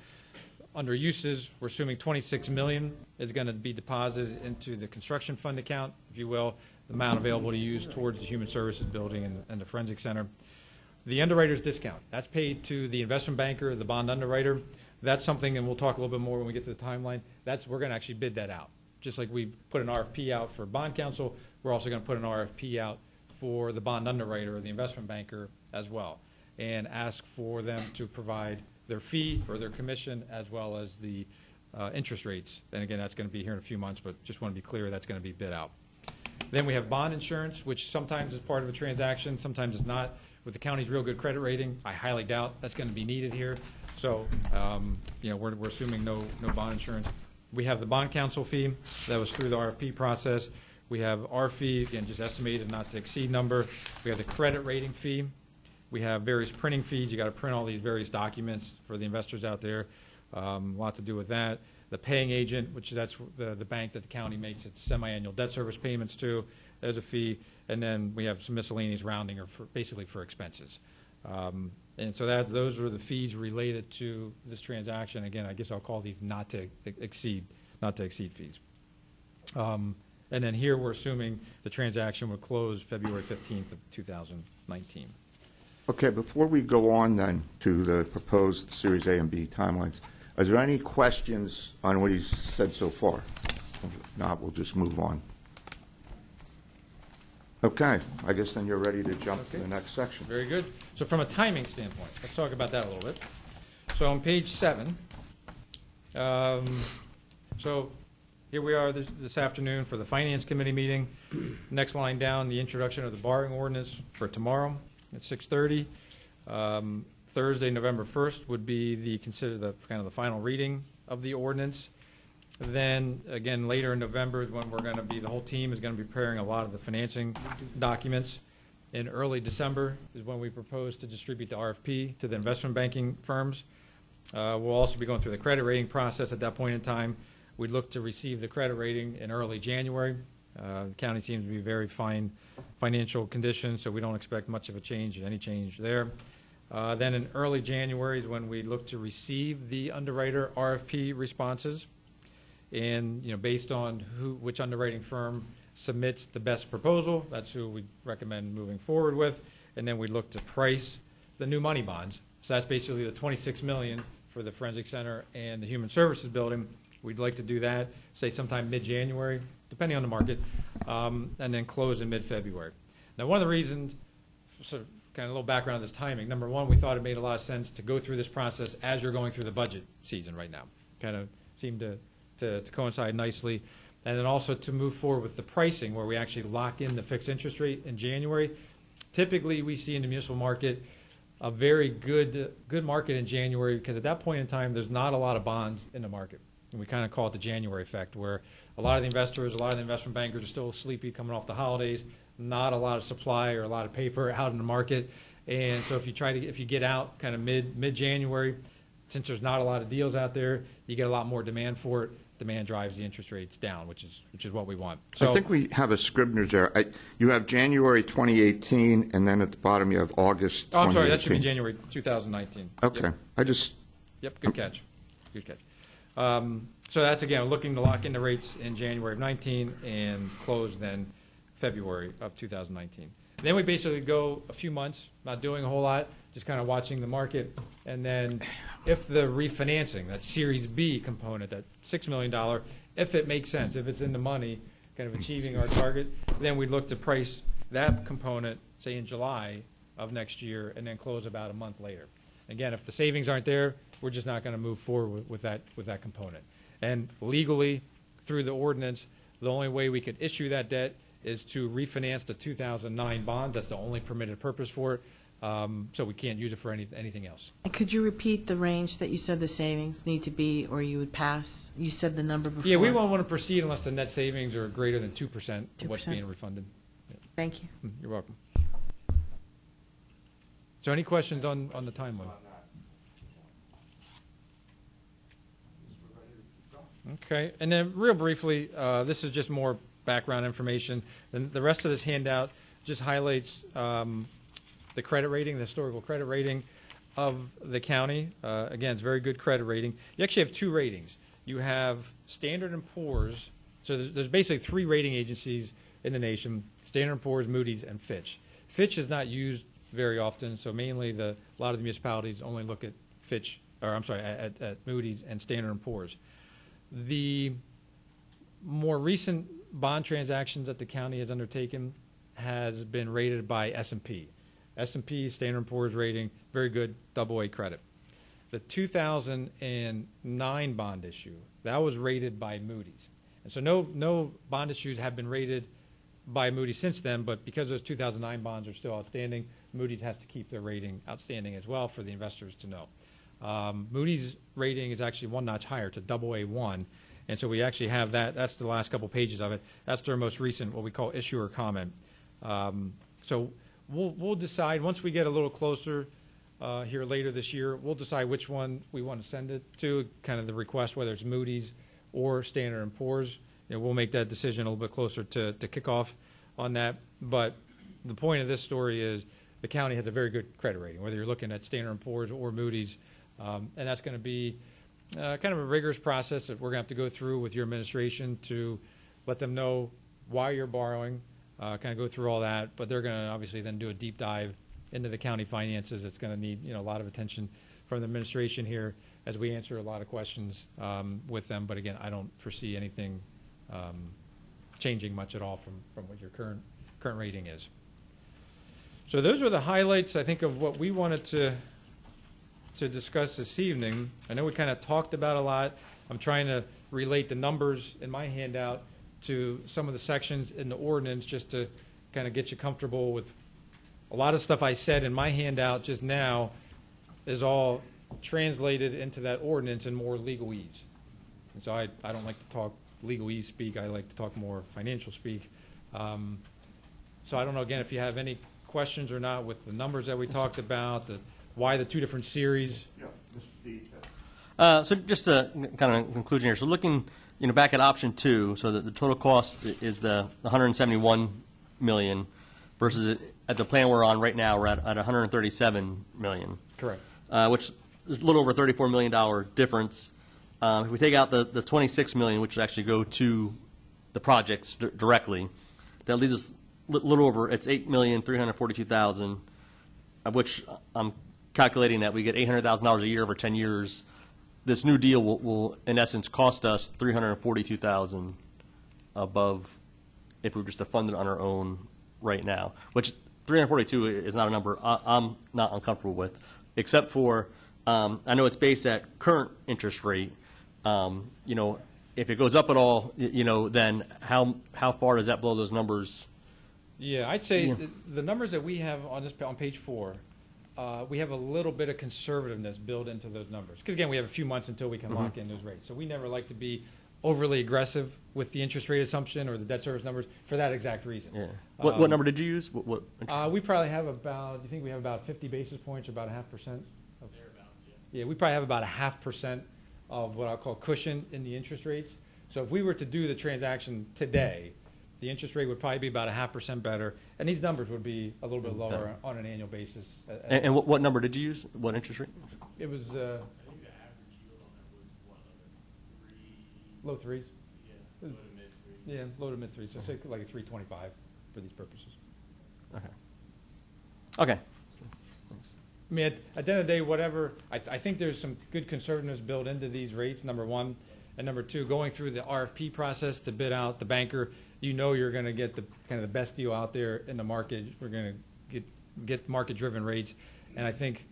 K: Under uses, we're assuming $26 million is going to be deposited into the construction fund account, if you will, the amount available to use towards the human services building and the forensic center. The underwriter's discount, that's paid to the investment banker, the bond underwriter. That's something, and we'll talk a little bit more when we get to the timeline, we're going to actually bid that out. Just like we put an RFP out for bond counsel, we're also going to put an RFP out for the bond underwriter or the investment banker as well, and ask for them to provide their fee or their commission as well as the interest rates. And again, that's going to be here in a few months, but just want to be clear that's going to be bid out. Then we have bond insurance, which sometimes is part of a transaction, sometimes it's not. With the county's real good credit rating, I highly doubt that's going to be needed here. So, we're assuming no bond insurance. We have the bond counsel fee that was through the RFP process. We have our fee, again, just estimated not to exceed number. We have the credit rating fee. We have various printing fees. You got to print all these various documents for the investors out there. A lot to do with that. The paying agent, which that's the bank that the county makes its semi-annual debt service payments to. There's a fee. And then we have some miscellaneous rounding or basically for expenses. And so those are the fees related to this transaction. Again, I guess I'll call these not to exceed fees. And then here we're assuming the transaction would close February 15th of 2019.
D: Okay, before we go on then to the proposed Series A and B timelines, is there any questions on what he's said so far? If not, we'll just move on. Okay, I guess then you're ready to jump to the next section.
K: Very good. So from a timing standpoint, let's talk about that a little bit. So on page 7, so here we are this afternoon for the Finance Committee meeting. Next line down, the introduction of the borrowing ordinance for tomorrow at 6:30. Thursday, November 1st would be the final reading of the ordinance. Then, again, later in November is when the whole team is going to be preparing a lot of the financing documents. In early December is when we propose to distribute the RFP to the investment banking firms. We'll also be going through the credit rating process at that point in time. We'd look to receive the credit rating in early January. The county seems to be very fine financial condition, so we don't expect much of any change there. Then in early January is when we look to receive the underwriter RFP responses. And based on which underwriting firm submits the best proposal, that's who we recommend moving forward with. And then we look to price the new money bonds. So that's basically the $26 million for the Forensic Center and the Human Services Building. We'd like to do that, say sometime mid-January, depending on the market, and then close in mid-February. Now, one of the reasons, sort of kind of a little background on this timing, number one, we thought it made a lot of sense to go through this process as you're going through the budget season right now. Kind of seemed to coincide nicely. And then also to move forward with the pricing where we actually lock in the fixed interest rate in January. Typically, we see in the municipal market a very good market in January because at that point in time, there's not a lot of bonds in the market. And we kind of call it the January effect where a lot of the investors, a lot of the investment bankers are still sleepy coming off the holidays, not a lot of supply or a lot of paper out in the market. And so if you get out kind of mid-January, since there's not a lot of deals out there, you get a lot more demand for it. Demand drives the interest rates down, which is what we want. So
D: I think we have a Scribner's error. You have January 2018, and then at the bottom you have August 2018.
K: I'm sorry, that should be January 2019.
D: Okay.
K: Yep. Yep, good catch. Good catch. So that's, again, looking to lock in the rates in January of 19 and close then February of 2019. Then we basically go a few months, not doing a whole lot, just kind of watching the market. And then if the refinancing, that Series B component, that $6 million, if it makes sense, if it's in the money, kind of achieving our target, then we'd look to price that component, say in July of next year, and then close about a month later. Again, if the savings aren't there, we're just not going to move forward with that component. And legally, through the ordinance, the only way we could issue that debt is to refinance the 2009 bond. That's the only permitted purpose for it. So we can't use it for anything else.
H: And could you repeat the range that you said the savings need to be, or you would pass? You said the number before.
K: Yeah, we won't want to proceed unless the net savings are greater than 2% of what's
H: 2%.
K: being refunded.
H: Thank you.
K: You're welcome. So any questions on the timeline? Okay, and then real briefly, this is just more background information. The rest of this handout just highlights the credit rating, the historical credit rating of the county. Again, it's very good credit rating. You actually have two ratings. You have Standard & Poor's. So there's basically three rating agencies in the nation: Standard & Poor's, Moody's, and Fitch. Fitch is not used very often, so mainly a lot of the municipalities only look at Fitch, or I'm sorry, at Moody's and Standard & Poor's. The more recent bond transactions that the county has undertaken has been rated by S&P. S&P, Standard & Poor's rating, very good, AA credit. The 2009 bond issue, that was rated by Moody's. And so no bond issues have been rated by Moody's since then, but because those 2009 bonds are still outstanding, Moody's has to keep their rating outstanding as well for the investors to know. Moody's rating is actually one notch higher to AA1, and so we actually have that. That's the last couple pages of it. That's their most recent, what we call issuer comment. So we'll decide, once we get a little closer here later this year, we'll decide which one we want to send it to, kind of the request, whether it's Moody's or Standard & Poor's. We'll make that decision a little bit closer to kickoff on that. But the point of this story is the county has a very good credit rating, whether you're looking at Standard & Poor's or Moody's. And that's going to be kind of a rigorous process that we're going to have to go through with your administration to let them know why you're borrowing, kind of go through all that. But they're going to obviously then do a deep dive into the county finances. It's going to need a lot of attention from the administration here as we answer a lot of questions with them. But again, I don't foresee anything changing much at all from what your current rating is. So those are the highlights, I think, of what we wanted to discuss this evening. I know we kind of talked about a lot. I'm trying to relate the numbers in my handout to some of the sections in the ordinance just to kind of get you comfortable with a lot of stuff I said in my handout just now is all translated into that ordinance in more legalese. And so I don't like to talk legalese speak. I like to talk more financial speak. So I don't know, again, if you have any questions or not with the numbers that we talked about, why the two different series.
J: So just a kind of conclusion here. So looking, back at option 2, so that the total cost is the 171 million versus at the plan we're on right now, we're at 137 million.
K: Correct.
J: Which is a little over $34 million difference. If we take out the 26 million, which would actually go to the projects directly, that leaves us a little over, it's 8,342,000, of which I'm calculating that we get $800,000 a year over 10 years. This new deal will in essence cost us $342,000 above if we were just to fund it on our own right now, which 342 is not a number I'm not uncomfortable with, except for I know it's based at current interest rate. If it goes up at all, then how far does that blow those numbers?
K: Yeah, I'd say the numbers that we have on page 4, we have a little bit of conservativeness built into those numbers. Because again, we have a few months until we can lock in those rates. So we never like to be overly aggressive with the interest rate assumption or the debt service numbers for that exact reason.
J: Yeah. What number did you use?
K: We probably have about, do you think we have about 50 basis points or about 0.5%? Yeah, we probably have about 0.5% of what I'll call cushion in the interest rates. So if we were to do the transaction today, the interest rate would probably be about 0.5% better, and these numbers would be a little bit lower on an annual basis.
J: And what number did you use? What interest rate?
K: It was
L: I think the average yield on that was
K: low threes.
L: Yeah, low to mid threes.
K: Yeah, low to mid threes. So say like a 3.25 for these purposes.
J: Okay.
K: I mean, at the end of the day, whatever, I think there's some good conservativeness built into these rates, number one. And number two, going through the RFP process to bid out the banker, you're going to get the kind of the best deal out there in the market. We're going to get market-driven rates. And I think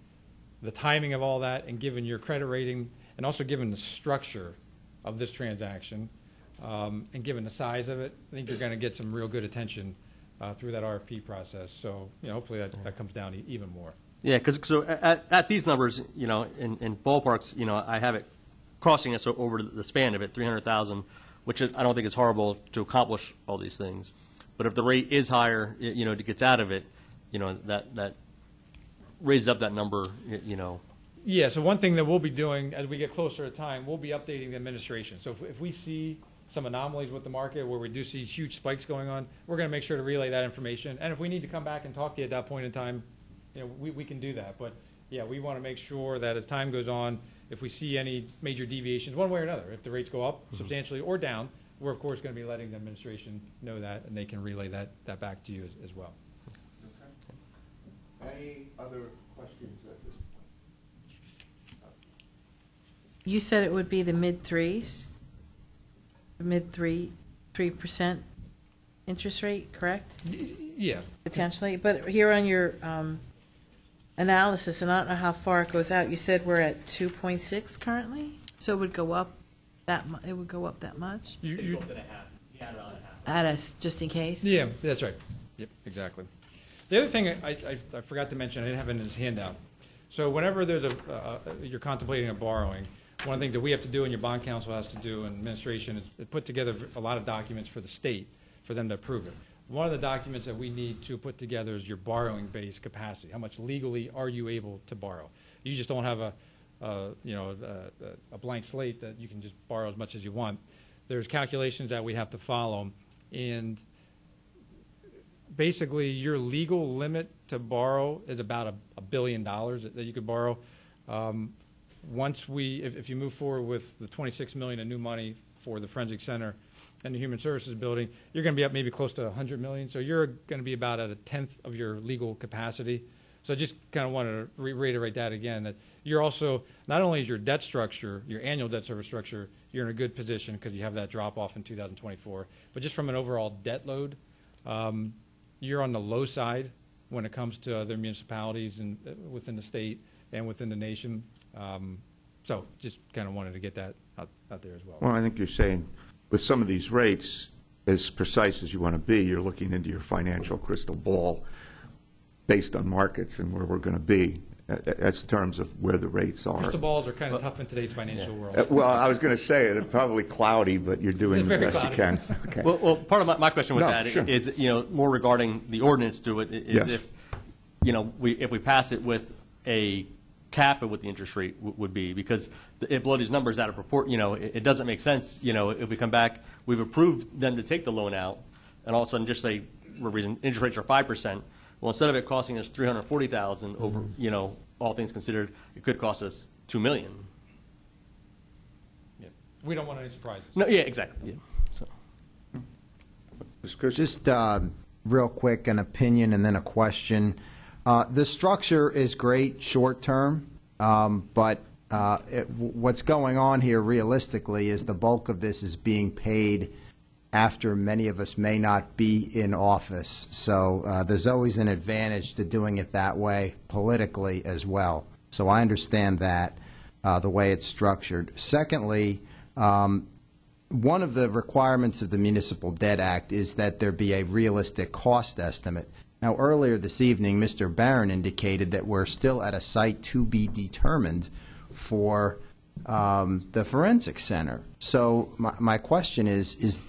K: the timing of all that and given your credit rating and also given the structure of this transaction and given the size of it, I think you're going to get some real good attention through that RFP process. So, hopefully that comes down even more.
J: Yeah, because so at these numbers, in ballparks, I have it costing us over the span of it, 300,000, which I don't think is horrible to accomplish all these things. But if the rate is higher, it gets out of it, that raises up that number,
K: Yeah, so one thing that we'll be doing as we get closer to time, we'll be updating the administration. So if we see some anomalies with the market where we do see huge spikes going on, we're going to make sure to relay that information. And if we need to come back and talk to you at that point in time, we can do that. But yeah, we want to make sure that as time goes on, if we see any major deviations one way or another, if the rates go up substantially or down, we're of course going to be letting the administration know that, and they can relay that back to you as well.
D: Okay. Any other questions at this point?
H: You said it would be the mid-3s? The mid-3% interest rate, correct?
K: Yeah.
H: Potentially, but here on your analysis, and I don't know how far it goes out, you said we're at 2.6 currently? So it would go up that much? At us, just in case?
K: Yeah, that's right. Yep, exactly. The other thing I forgot to mention, I didn't have it in his handout. So whenever there's you're contemplating a borrowing, one of the things that we have to do and your bond counsel has to do and administration is put together a lot of documents for the state for them to approve it. One of the documents that we need to put together is your borrowing base capacity. How much legally are you able to borrow? You just don't have a blank slate that you can just borrow as much as you want. There's calculations that we have to follow, and basically your legal limit to borrow is about $1 billion that you could borrow. Once if you move forward with the $26 million in new money for the Forensic Center and the Human Services Building, you're going to be up maybe close to $100 million. So you're going to be about at 1/10 of your legal capacity. So I just kind of wanted to reiterate that again, that you're also, not only is your debt structure, your annual debt service structure, you're in a good position because you have that drop off in 2024, but just from an overall debt load, you're on the low side when it comes to other municipalities and within the state and within the nation. So just kind of wanted to get that out there as well.
D: Well, I think you're saying with some of these rates, as precise as you want to be, you're looking into your financial crystal ball based on markets and where we're going to be. That's in terms of where the rates are.
K: Crystal balls are kind of tough in today's financial world.
D: Well, I was going to say they're probably cloudy, but you're doing the best you can. Okay.
J: Well, part of my question with that
D: sure.
J: is, more regarding the ordinance to it, is
D: Yes.
J: if we pass it with a cap of what the interest rate would be, because it blows these numbers out of proportion. It doesn't make sense. If we come back, we've approved them to take the loan out, and all of a sudden just say interest rates are 5%. Well, instead of it costing us $340,000 over, all things considered, it could cost us $2 million.
K: Yeah. We don't want any surprises.
J: No, yeah, exactly. Yeah. So.
G: Just real quick, an opinion and then a question. The structure is great short term, but what's going on here realistically is the bulk of this is being paid after many of us may not be in office. So there's always an advantage to doing it that way politically as well. So I understand that, the way it's structured. Secondly, one of the requirements of the Municipal Debt Act is that there be a realistic cost estimate. Now, earlier this evening, Mr. Barron indicated that we're still at a site to be determined for the Forensic Center. So my question is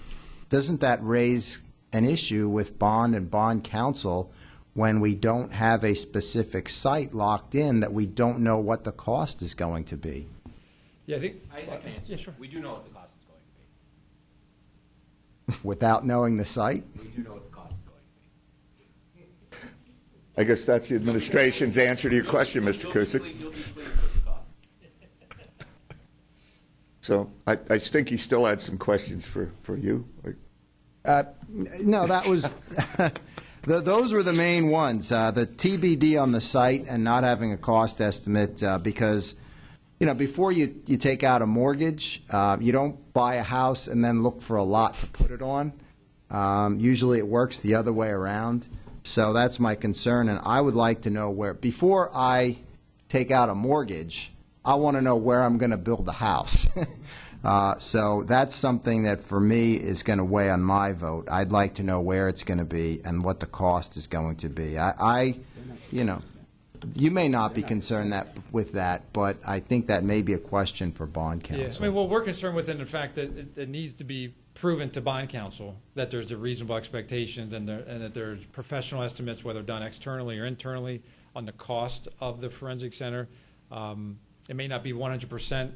G: doesn't that raise an issue with bond and bond counsel when we don't have a specific site locked in that we don't know what the cost is going to be?
K: Yeah, I think
I: I can answer.
K: Yeah, sure.
I: We do know what the cost is going to be.
G: Without knowing the site?
I: We do know what the cost is going to be.
D: I guess that's the administration's answer to your question, Mr. Kusick.
I: You'll be pleased with the cost.
D: So I think he still had some questions for you.
G: No, that was those were the main ones. The TBD on the site and not having a cost estimate because, before you take out a mortgage, you don't buy a house and then look for a lot to put it on. Usually it works the other way around. So that's my concern, and I would like to know where, before I take out a mortgage, I want to know where I'm going to build the house. So that's something that, for me, is going to weigh on my vote. I'd like to know where it's going to be and what the cost is going to be. You may not be concerned with that, but I think that may be a question for bond
K: Yeah,
G: counsel.
K: I mean, well, we're concerned with it in the fact that it needs to be proven to bond counsel that there's a reasonable expectations and that there's professional estimates, whether done externally or internally, on the cost of the forensic center. It may not be 100%.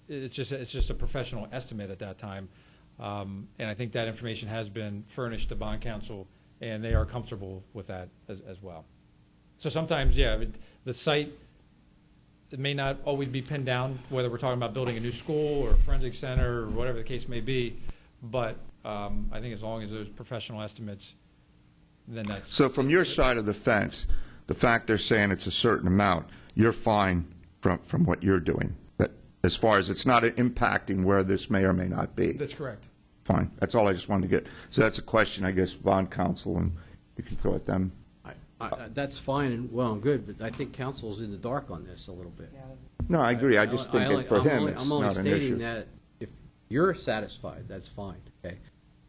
K: It's just a professional estimate at that time. And I think that information has been furnished to bond counsel, and they are comfortable with that as well. So sometimes, yeah, the site, it may not always be pinned down, whether we're talking about building a new school or a forensic center or whatever the case may be. But I think as long as there's professional estimates, then that's...
D: So from your side of the fence, the fact they're saying it's a certain amount, you're fine from what you're doing, that as far as it's not impacting where this may or may not be.
K: That's correct.
D: Fine. That's all I just wanted to get. So that's a question, I guess, bond counsel, and you can throw at them.
E: That's fine and well and good, but I think council's in the dark on this a little bit.
D: No, I agree. I just think that for him, it's
E: I'm only
D: not an
E: stating
D: issue.
E: that if you're satisfied, that's fine, okay?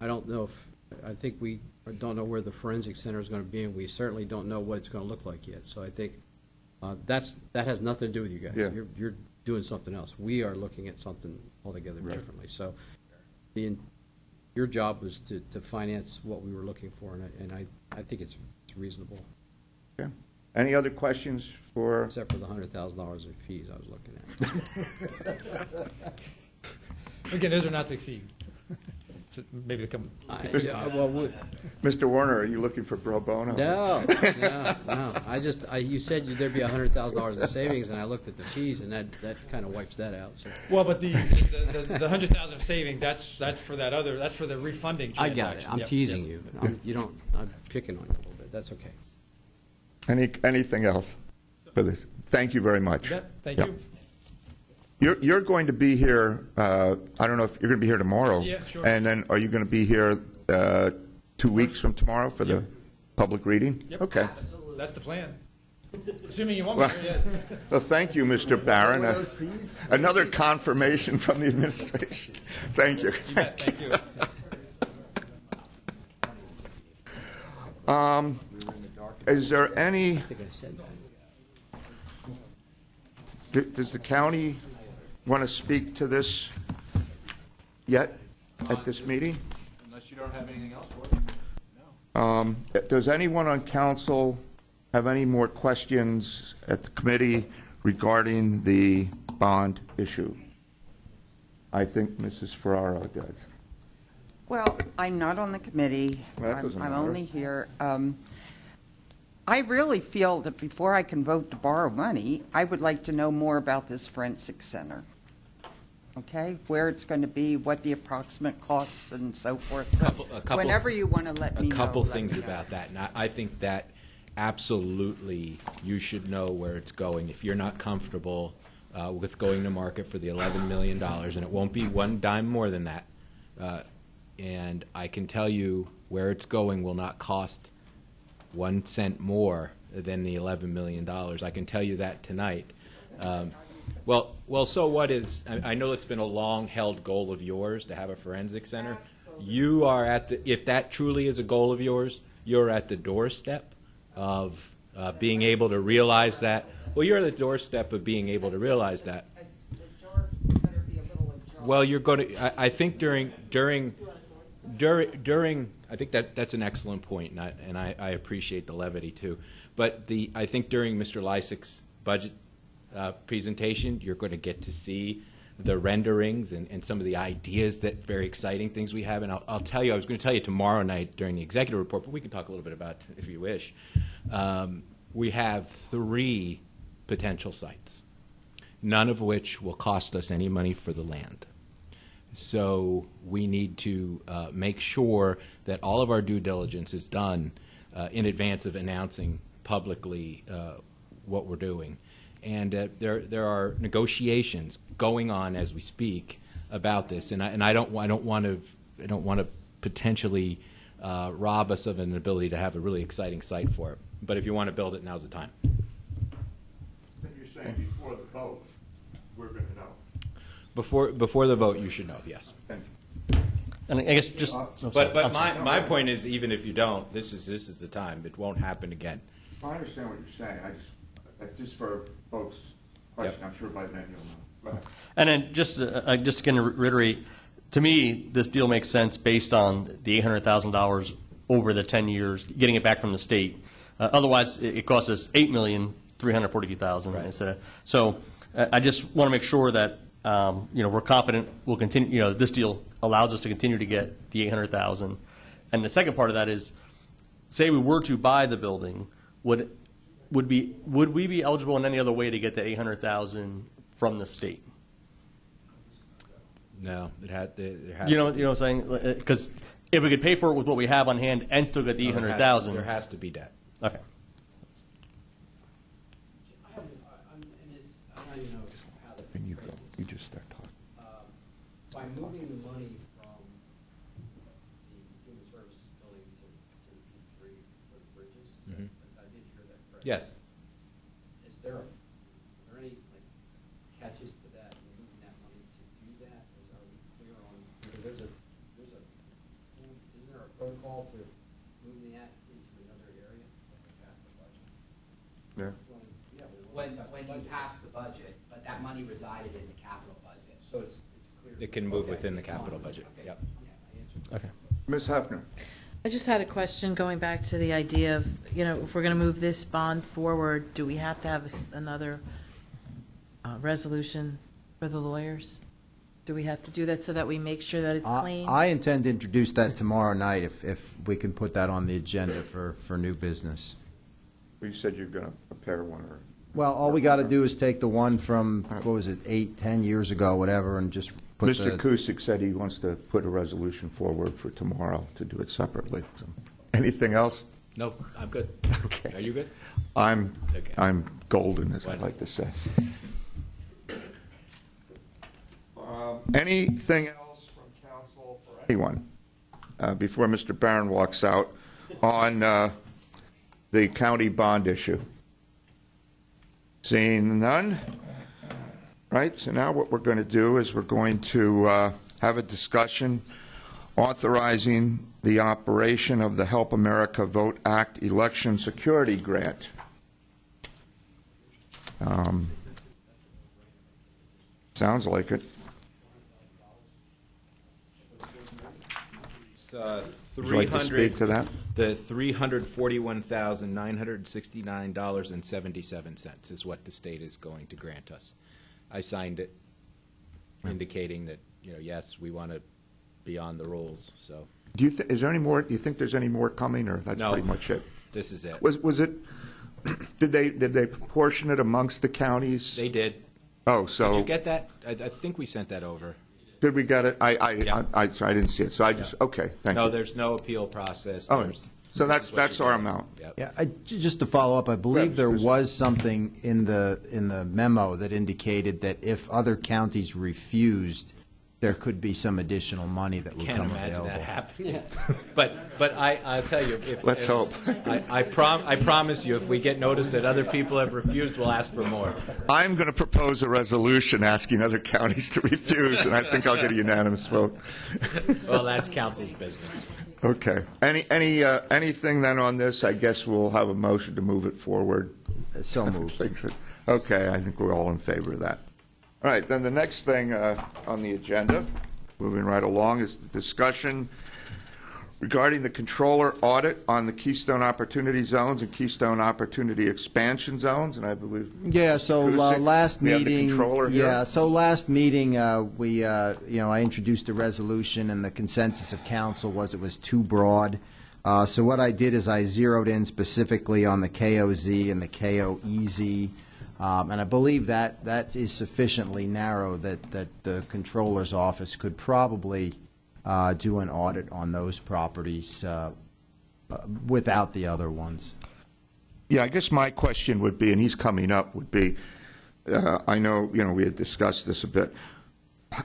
E: I don't know I think we don't know where the forensic center is going to be, and we certainly don't know what it's going to look like yet. So I think that has nothing to do with you guys.
D: Yeah.
E: You're doing something else. We are looking at something altogether differently. So your job was to finance what we were looking for, and I think it's reasonable.
D: Okay. Any other questions for?
E: Except for the $100,000 in fees I was looking at.
K: Again, those are not to exceed. So maybe they come...
D: Mr. Warner, are you looking for pro bono?
E: No. You said there'd be $100,000 in savings, and I looked at the fees, and that kind of wipes that out. So.
K: Well, but the 100,000 of saving, that's for that's for the refunding
E: I
K: transaction.
E: got it. I'm teasing you. I'm picking on you a little bit. That's okay.
D: Anything else for this? Thank you very much.
K: Thank you.
D: You're going to be here, I don't know if you're going to be here tomorrow.
K: Yeah, sure.
D: And then are you going to be here 2 weeks from tomorrow for the public reading?
K: Yep.
D: Okay.
K: That's the plan. Assuming you want me to, yeah.
D: Well, thank you, Mr. Barron. Another confirmation from the administration. Thank you.
K: Thank you.
D: Is there any,
E: I think I said that.
D: does the county want to speak to this yet at this meeting?
F: Unless you don't have anything else for it.
D: Does anyone on council have any more questions at the committee regarding the bond issue? I think Mrs. Ferraro does.
M: Well, I'm not on the committee.
D: Well, that doesn't
M: I'm
D: matter.
M: only here. I really feel that before I can vote to borrow money, I would like to know more about this forensic center. Okay, where it's going to be, what the approximate costs and so forth. So whenever you want to let me know.
F: A couple
M: let
F: things
M: me know.
F: about that, and I think that absolutely you should know where it's going. If you're not comfortable with going to market for the $11 million, and it won't be one dime more than that, and I can tell you where it's going will not cost 1 cent more than the $11 million. I can tell you that tonight. Well, so what is, I know it's been a long-held goal of yours to have a forensic center. You are at the, if that truly is a goal of yours, you're at the doorstep of being able to realize that. Well, you're at the doorstep of being able to realize that. Well, you're going to, I think during, I think that's an excellent point, and I appreciate the levity too. But I think during Mr. Lysick's budget presentation, you're going to get to see the renderings and some of the ideas, that very exciting things we have. And I'll tell you, I was going to tell you tomorrow night during the executive report, but we can talk a little bit about it if you wish. We have 3 potential sites, none of which will cost us any money for the land. So we need to make sure that all of our due diligence is done in advance of announcing publicly what we're doing. And there are negotiations going on as we speak about this, and I don't want to potentially rob us of an ability to have a really exciting site for it. But if you want to build it, now's the time.
D: You're saying before the vote, we're going to know.
F: Before the vote, you should know, yes.
J: And I guess just.
F: But my point is, even if you don't, this is the time. It won't happen again.
D: I understand what you're saying. Just for folks' question, I'm sure by then you'll know. Go ahead.
J: And then just again to reiterate, to me, this deal makes sense based on the $800,000 over the 10 years, getting it back from the state. Otherwise, it costs us $8,342,000
F: Right.
J: instead of. So I just want to make sure that we're confident we'll continue. This deal allows us to continue to get the $800,000. And the second part of that is, say we were to buy the building, would we be eligible in any other way to get that $800,000 from the state?
F: No, there has
J: You know
F: to be.
J: what I'm saying? Because if we could pay for it with what we have on hand and still get the $800,000.
F: There has to be debt.
J: Okay.
D: And you go. You just start talking.
E: By moving the money from the Human Services Building to the P3 for the bridges,
F: Mhm.
E: I did hear that correctly.
F: Yes.
E: Is there any catches to that, moving that money to do that? Are we clear on, because isn't there a protocol to moving that into another area if we pass the budget?
D: Yeah.
I: When you pass the budget, but that money resided in the capital budget.
E: So it's clear.
F: It can move within the capital budget. Yep.
J: Okay.
D: Ms. Hefner.
H: I just had a question going back to the idea of, if we're going to move this bond forward, do we have to have another resolution for the lawyers? Do we have to do that so that we make sure that it's clean?
G: I intend to introduce that tomorrow night if we can put that on the agenda for new business.
D: Well, you said you're going to prepare one, or
G: Well, all we got to do is take the one from, 8, 10 years ago, whatever, and just put
D: Mr. Kusick said he wants to put a resolution forward for tomorrow to do it separately. So, anything else?
F: No, I'm good.
D: Okay.
F: Are you good?
D: I'm
F: Okay.
D: golden, as I like to say. Anything else from council for anyone before Mr. Barron walks out on the county bond issue? Seeing none. Right, so now what we're going to do is we're going to have a discussion authorizing the operation of the Help America Vote Act election security grant. Sounds like it.
F: It's
D: Would you like to speak to that?
F: The $341,969.77 is what the state is going to grant us. I signed it, indicating that, yes, we want to be on the rules, so.
D: Do you is there any more? Do you think there's any more coming, or that's
F: No.
D: pretty much it?
F: This is it.
D: Was it? Did they proportion it amongst the counties?
F: They did.
D: Oh, so
F: Did you get that? I think we sent that over.
D: did we get it?
F: Yeah.
D: Sorry, I didn't see it. So I just okay. Thank
F: No,
D: you.
F: there's no appeal process.
D: Oh,
F: There's-
D: so
F: this is what
D: that's
F: you're
D: our
F: getting.
D: amount.
F: Yep.
G: Yeah, just to follow up, I believe
D: Yes,
G: there
D: Chris.
G: was something in the memo that indicated that if other counties refused, there could be some additional money that would
F: Can't
G: come
F: imagine
G: available.
F: that happening. But I'll tell you,
D: Let's hope.
F: I promise you, if we get notice that other people have refused, we'll ask for more.
D: I'm going to propose a resolution asking other counties to refuse, and I think I'll get a unanimous vote.
F: Well, that's council's business.
D: Okay. Anything then on this? I guess we'll have a motion to move it forward.
G: So moved.
D: Okay, I think we're all in favor of that. All right, then the next thing on the agenda, moving right along, is the discussion regarding the controller audit on the Keystone Opportunity Zones and Keystone Opportunity Expansion Zones, and I believe.
G: Yeah, so
D: Kusick,
G: last
D: we have the
G: meeting.
D: controller here.
G: Yeah, so last meeting, I introduced a resolution, and the consensus of council was it was too broad. So what I did is I zeroed in specifically on the KOZ and the KOEZ, and I believe that is sufficiently narrow that the controller's office could probably do an audit on those properties without the other ones.
D: Yeah, I guess my question would be, and he's coming up, would be, I know, we had discussed this a bit.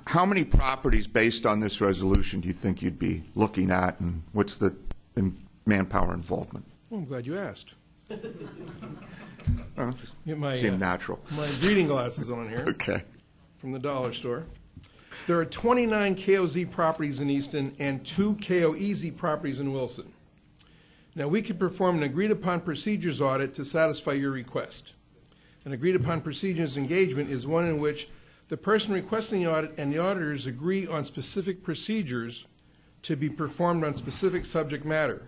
D: How many properties, based on this resolution, do you think you'd be looking at, and what's the manpower involvement?
A: Well, I'm glad you asked.
D: Oh, just
A: Get my
D: seemed natural.
A: my reading glasses on here
D: Okay.
A: from the dollar store.
N: There are 29 KOZ properties in Easton and 2 KOEZ properties in Wilson. Now, we can perform an agreed-upon procedures audit to satisfy your request. An agreed-upon procedures engagement is one in which the person requesting the audit and the auditors agree on specific procedures to be performed on specific subject matter.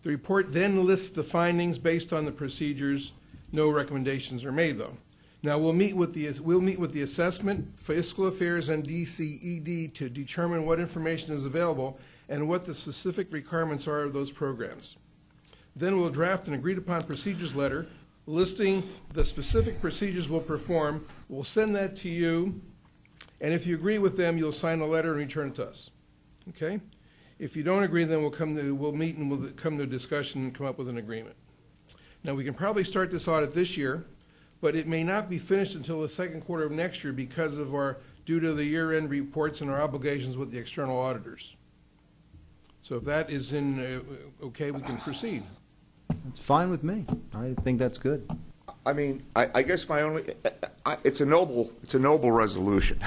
N: The report then lists the findings based on the procedures. No recommendations are made, though. Now, we'll meet with the assessment, fiscal affairs, and DCED to determine what information is available and what the specific requirements are of those programs. Then we'll draft an agreed-upon procedures letter listing the specific procedures we'll perform. We'll send that to you, and if you agree with them, you'll sign a letter and return it to us. Okay? If you don't agree, then we'll meet and we'll come to a discussion and come up with an agreement. Now, we can probably start this audit this year, but it may not be finished until the second quarter of next year because of due to the year-end reports and our obligations with the external auditors. So if that is okay, we can proceed.
G: It's fine with me. I think that's good.
D: I mean, I guess my only, it's a noble resolution.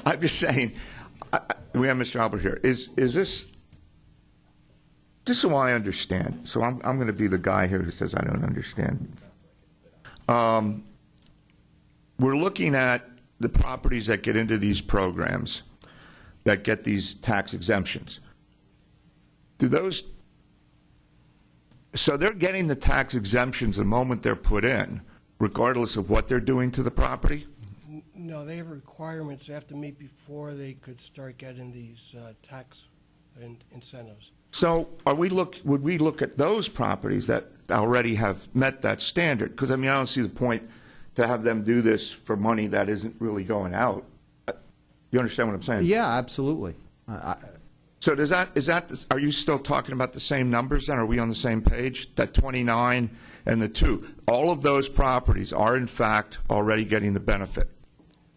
D: I'm just saying, we have Mr. Albert here. Is this, just so I understand, so I'm going to be the guy here who says I don't understand. We're looking at the properties that get into these programs, that get these tax exemptions. So they're getting the tax exemptions the moment they're put in, regardless of what they're doing to the property?
O: No, they have requirements they have to meet before they could start getting these tax incentives.
D: So would we look at those properties that already have met that standard? Because, I mean, I don't see the point to have them do this for money that isn't really going out. You understand what I'm saying?
G: Yeah, absolutely.
D: So are you still talking about the same numbers then? Are we on the same page? That 29 and the 2. All of those properties are, in fact, already getting the benefit.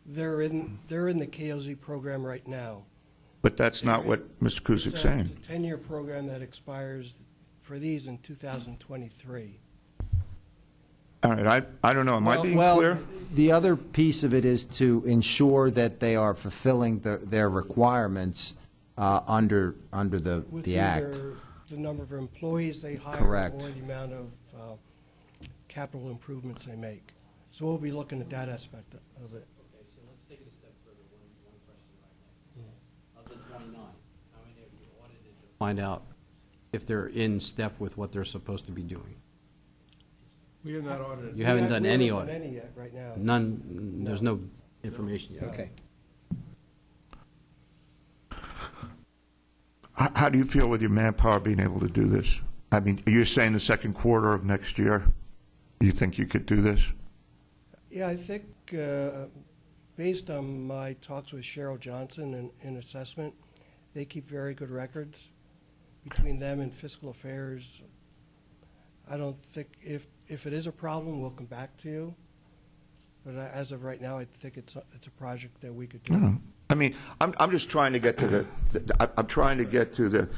O: They're in the KOZ program right now.
D: But that's not what Mr. Kuzik's saying.
O: It's a 10-year program that expires for these in 2023.
D: All right, I don't know. Am I being clear?
G: The other piece of it is to ensure that they are fulfilling their requirements under the Act.
O: The number of employees they hire.
G: Correct.
O: Or the amount of capital improvements they make. So we'll be looking at that aspect of it.
E: Okay, so let's take it a step further. One question right now. Of the 29, how many have you audited to find out if they're in step with what they're supposed to be doing?
N: We have not audited.
E: You haven't done any
O: audit?
E: audit?
O: Any yet, right now.
E: None. There's no information yet.
O: Okay.
D: How do you feel with your manpower being able to do this? I mean, are you saying the second quarter of next year, you think you could do this?
O: Yeah, I think based on my talks with Cheryl Johnson in assessment, they keep very good records between them and fiscal affairs. I don't think if it is a problem, we'll come back to you. But as of right now, I think it's a project that we could do.
D: I mean, I'm just trying to get to I'm trying to get to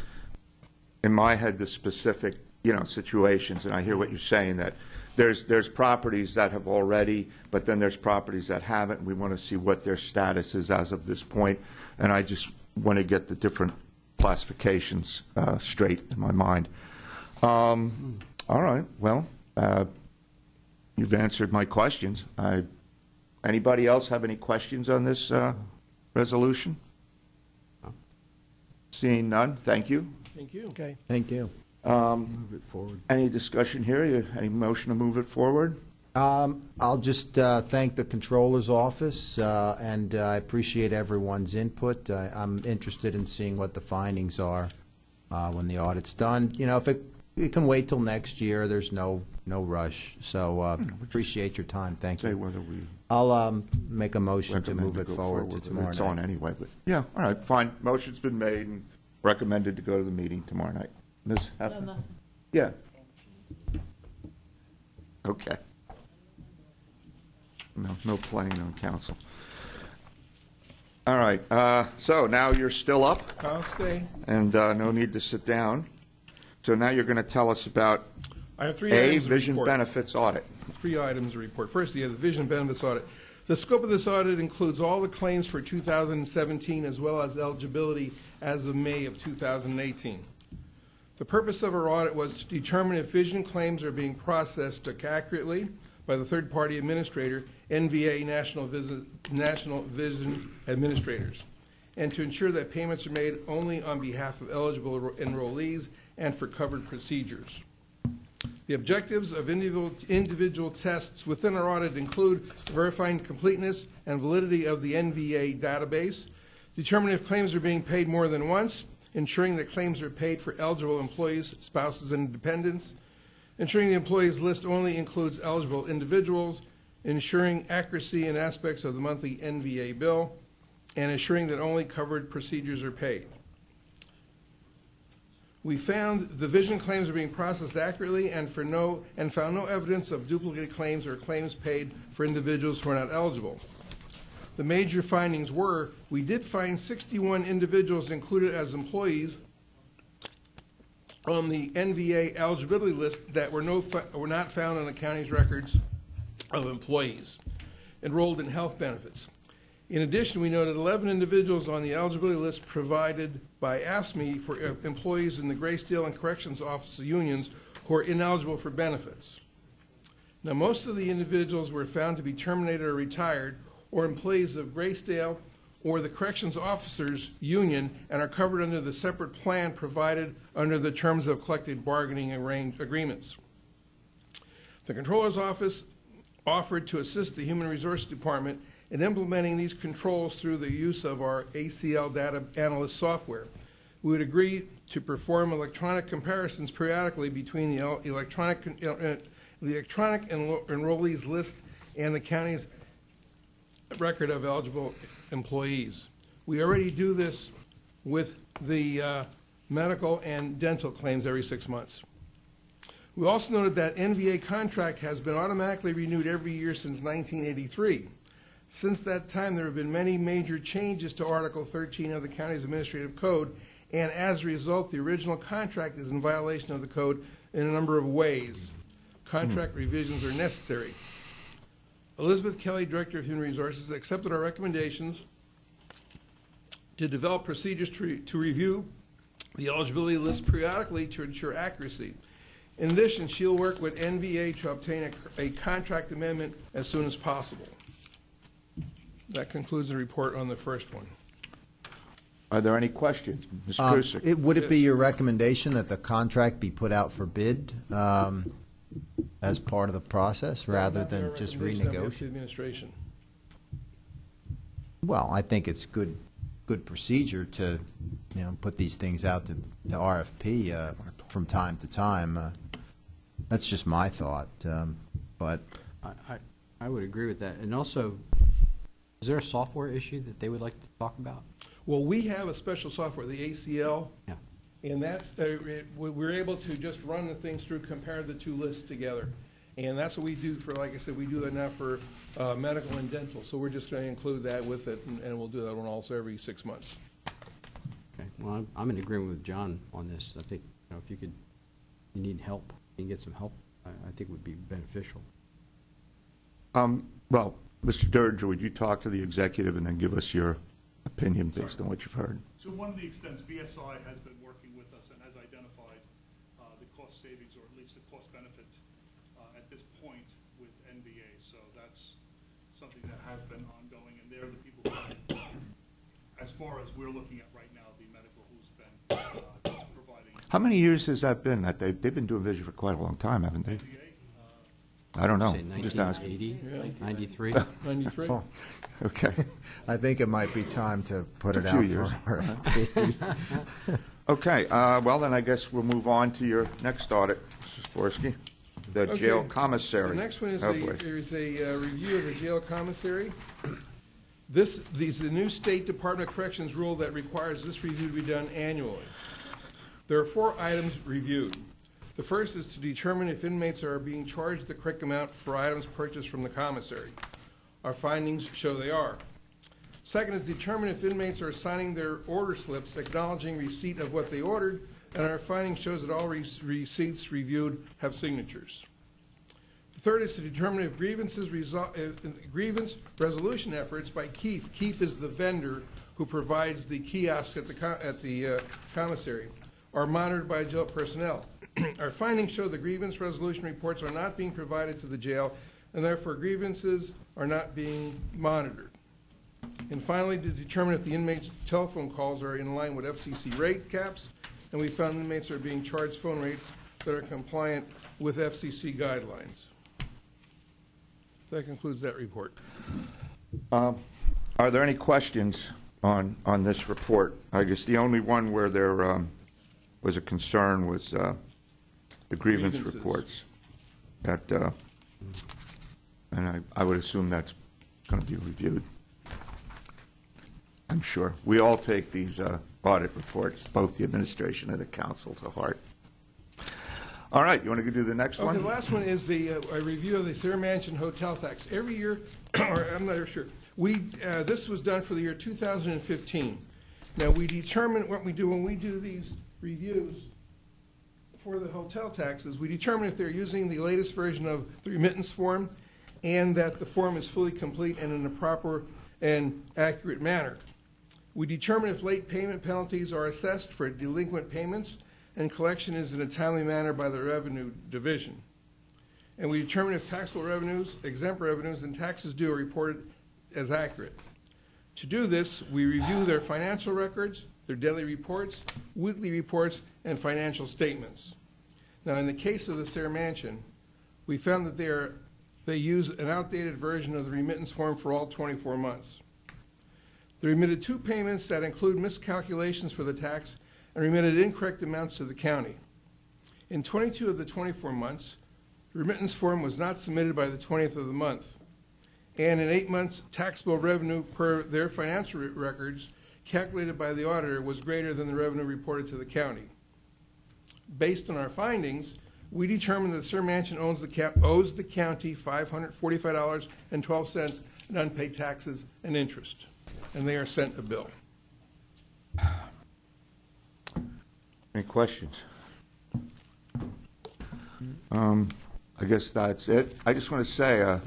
D: in my head, the specific, situations, and I hear what you're saying, that there's properties that have already, but then there's properties that haven't, and we want to see what their status is as of this point, and I just want to get the different classifications straight in my mind. All right, well, you've answered my questions. Anybody else have any questions on this resolution? Seeing none, thank you.
O: Thank you. Okay.
G: Thank you.
E: Move it forward.
D: Any discussion here? Any motion to move it forward?
G: I'll just thank the Controller's Office, and I appreciate everyone's input. I'm interested in seeing what the findings are when the audit's done. If it can wait till next year, there's no rush. So appreciate your time. Thank you.
D: Say whether we
G: I'll make a motion to move it forward to tomorrow night.
D: It's on anyway, but yeah, all right, fine. Motion's been made and recommended to go to the meeting tomorrow night. Ms. Hefner? Yeah. Okay. No playing on council. All right, so now you're still up?
N: I'll stay.
D: And no need to sit down. So now you're going to tell us about
N: I have 3 items to
D: vision
N: report.
D: benefits audit.
N: 3 items to report. First, the vision benefits audit. The scope of this audit includes all the claims for 2017 as well as eligibility as of May of 2018. The purpose of our audit was to determine if vision claims are being processed accurately by the third-party administrator, NVA, National Vision Administrators, and to ensure that payments are made only on behalf of eligible enrollees and for covered procedures. The objectives of individual tests within our audit include verifying completeness and validity of the NVA database, determining if claims are being paid more than once, ensuring that claims are paid for eligible employees, spouses, and dependents, ensuring the employees list only includes eligible individuals, ensuring accuracy in aspects of the monthly NVA bill, and ensuring that only covered procedures are paid. We found the vision claims are being processed accurately and found no evidence of duplicate claims or claims paid for individuals who are not eligible. The major findings were, we did find 61 individuals included as employees on the NVA eligibility list that were not found on the county's records of employees enrolled in health benefits. In addition, we noted 11 individuals on the eligibility list provided by AFSCME for employees in the Graysdale and Corrections Officer unions who are ineligible for benefits. Now, most of the individuals were found to be terminated or retired or employees of Graysdale or the Corrections Officers Union and are covered under the separate plan provided under the terms of collective bargaining agreements. The Controller's Office offered to assist the Human Resources Department in implementing these controls through the use of our ACL data analyst software. We would agree to perform electronic comparisons periodically between the electronic enrollees list and the county's record of eligible employees. We already do this with the medical and dental claims every 6 months. We also noted that NVA contract has been automatically renewed every year since 1983. Since that time, there have been many major changes to Article 13 of the county's administrative code, and as a result, the original contract is in violation of the code in a number of ways. Contract revisions are necessary. Elizabeth Kelly, Director of Human Resources, accepted our recommendations to develop procedures to review the eligibility list periodically to ensure accuracy. In addition, she'll work with NVA to obtain a contract amendment as soon as possible. That concludes the report on the first one.
D: Are there any questions? Mr. Kusick?
G: Would it be your recommendation that the contract be put out for bid as part of the process rather than just renegotiate?
N: Administration.
G: Well, I think it's good procedure to, put these things out to RFP from time to time. That's just my thought, but
E: I would agree with that. And also, is there a software issue that they would like to talk about?
N: Well, we have a special software, the ACL,
E: Yeah.
N: and that's we're able to just run the things through, compare the two lists together, and that's what we do for. Like I said, we do that now for medical and dental. So we're just going to include that with it, and we'll do that one also every 6 months.
E: Okay. Well, I'm in agreement with John on this. I think if you need help, you can get some help. I think it would be beneficial.
D: Well, Mr. Durger, would you talk to the executive and then give us your opinion based on what you've heard?
L: To one of the extents, BSI has been working with us and has identified the cost savings, or at least the cost benefit at this point with NBA. So that's something that has been ongoing, and they're the people who, as far as we're looking at right now, the medical who's been providing.
D: How many years has that been? They've been doing vision for quite a long time, haven't they? I don't know.
E: Say
D: I'm just asking.
E: 1980, 93.
N: 93.
G: Oh,
D: Okay.
G: I think it might be time to put it
D: A
G: out
D: few years.
G: for RFP.
D: Okay, well, then I guess we'll move on to your next audit, Mr. Sporsky, the
N: Okay.
D: jail commissary.
N: The next one is
D: Oh, boy.
N: there is a review of the jail commissary. This is the new State Department of Corrections rule that requires this review to be done annually. There are 4 items reviewed. The first is to determine if inmates are being charged the correct amount for items purchased from the commissary. Our findings show they are. Second is determine if inmates are signing their order slips acknowledging receipt of what they ordered, and our findings shows that all receipts reviewed have signatures. The third is to determine if grievance resolution efforts by Keefe. Keefe is the vendor who provides the kiosk at the commissary, are monitored by jail personnel. Our findings show the grievance resolution reports are not being provided to the jail, and therefore grievances are not being monitored. And finally, to determine if the inmates' telephone calls are in line with FCC rate caps, and we found inmates are being charged phone rates that are compliant with FCC guidelines. That concludes that report.
D: Are there any questions on this report? I guess the only one where there was a concern was the grievance
N: Grievances.
D: reports. That, and I would assume that's going to be reviewed. I'm sure. We all take these audit reports, both the administration and the council, to heart. All right, you want to do the next one?
N: Okay, the last one is a review of the Sarah Manchin hotel tax. Every year, or I'm not sure, this was done for the year 2015. Now, we determine what we do when we do these reviews for the hotel taxes. We determine if they're using the latest version of the remittance form and that the form is fully complete and in a proper and accurate manner. We determine if late payment penalties are assessed for delinquent payments and collection is in a timely manner by the Revenue Division. And we determine if taxable revenues, exempt revenues, and taxes due are reported as accurate. To do this, we review their financial records, their daily reports, weekly reports, and financial statements. Now, in the case of the Sarah Manchin, we found that they use an outdated version of the remittance form for all 24 months. They remitted 2 payments that include miscalculations for the tax and remitted incorrect amounts to the county. In 22 of the 24 months, the remittance form was not submitted by the 20th of the month. And in 8 months, taxable revenue per their financial records calculated by the auditor was greater than the revenue reported to the county. Based on our findings, we determined that Sarah Manchin owes the county $545.12 in unpaid taxes and interest, and they are sent a bill.
D: Any questions? I guess that's it. I just want to say, I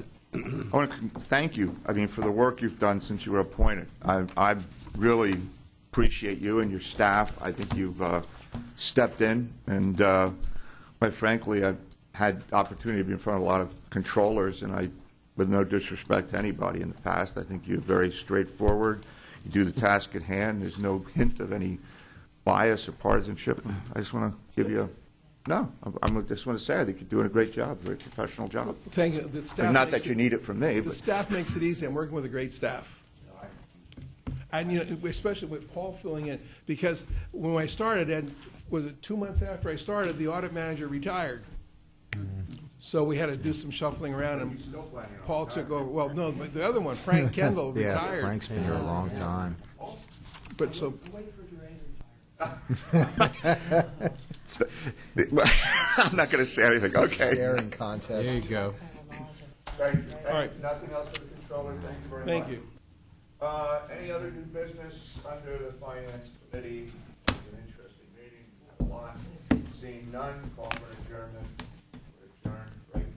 D: want to thank you, for the work you've done since you were appointed. I really appreciate you and your staff. I think you've stepped in, and quite frankly, I've had opportunity to be in front of a lot of controllers, and with no disrespect to anybody in the past, I think you're very straightforward. You do the task at hand. There's no hint of any bias or partisanship. I just want to give you I just want to say I think you're doing a great job, very professional job.
N: Thank you. The staff
D: Not that you need it from me.
N: The staff makes it easy. I'm working with a great staff. And, especially with Paul filling in, because when I started, and was it 2 months after I started, the audit manager retired. So we had to do some shuffling around, and Paul took over. Well, no, but the other one, Frank Kendall, retired.
G: Yeah, Frank's been here a long time.
N: But so.
D: I'm not going to say anything. Okay.
G: Sharing contest.
E: There you go.
D: Thank you.
N: All right.
D: Nothing else for the controller. Thank you very much.
N: Thank you.
D: Any other new business under the Finance Committee? It was an interesting meeting. A lot. Seeing none, call for adjournment. Adjourn, right?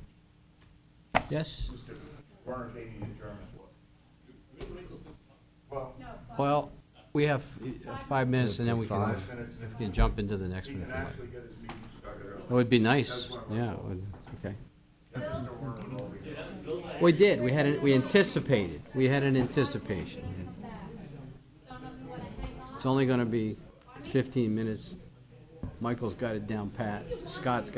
E: Yes?
D: Mr. Werner gave you adjournment.
E: Well, we have 5 minutes, and then we can,
D: 5 minutes.
E: we can jump into the next
D: He
E: one.
D: can actually get his meeting started early.
E: It would be nice. Yeah, it would. Okay. We did. We anticipated. We had an anticipation. It's only going to be 15 minutes. Michael's got it down pat. Scott's got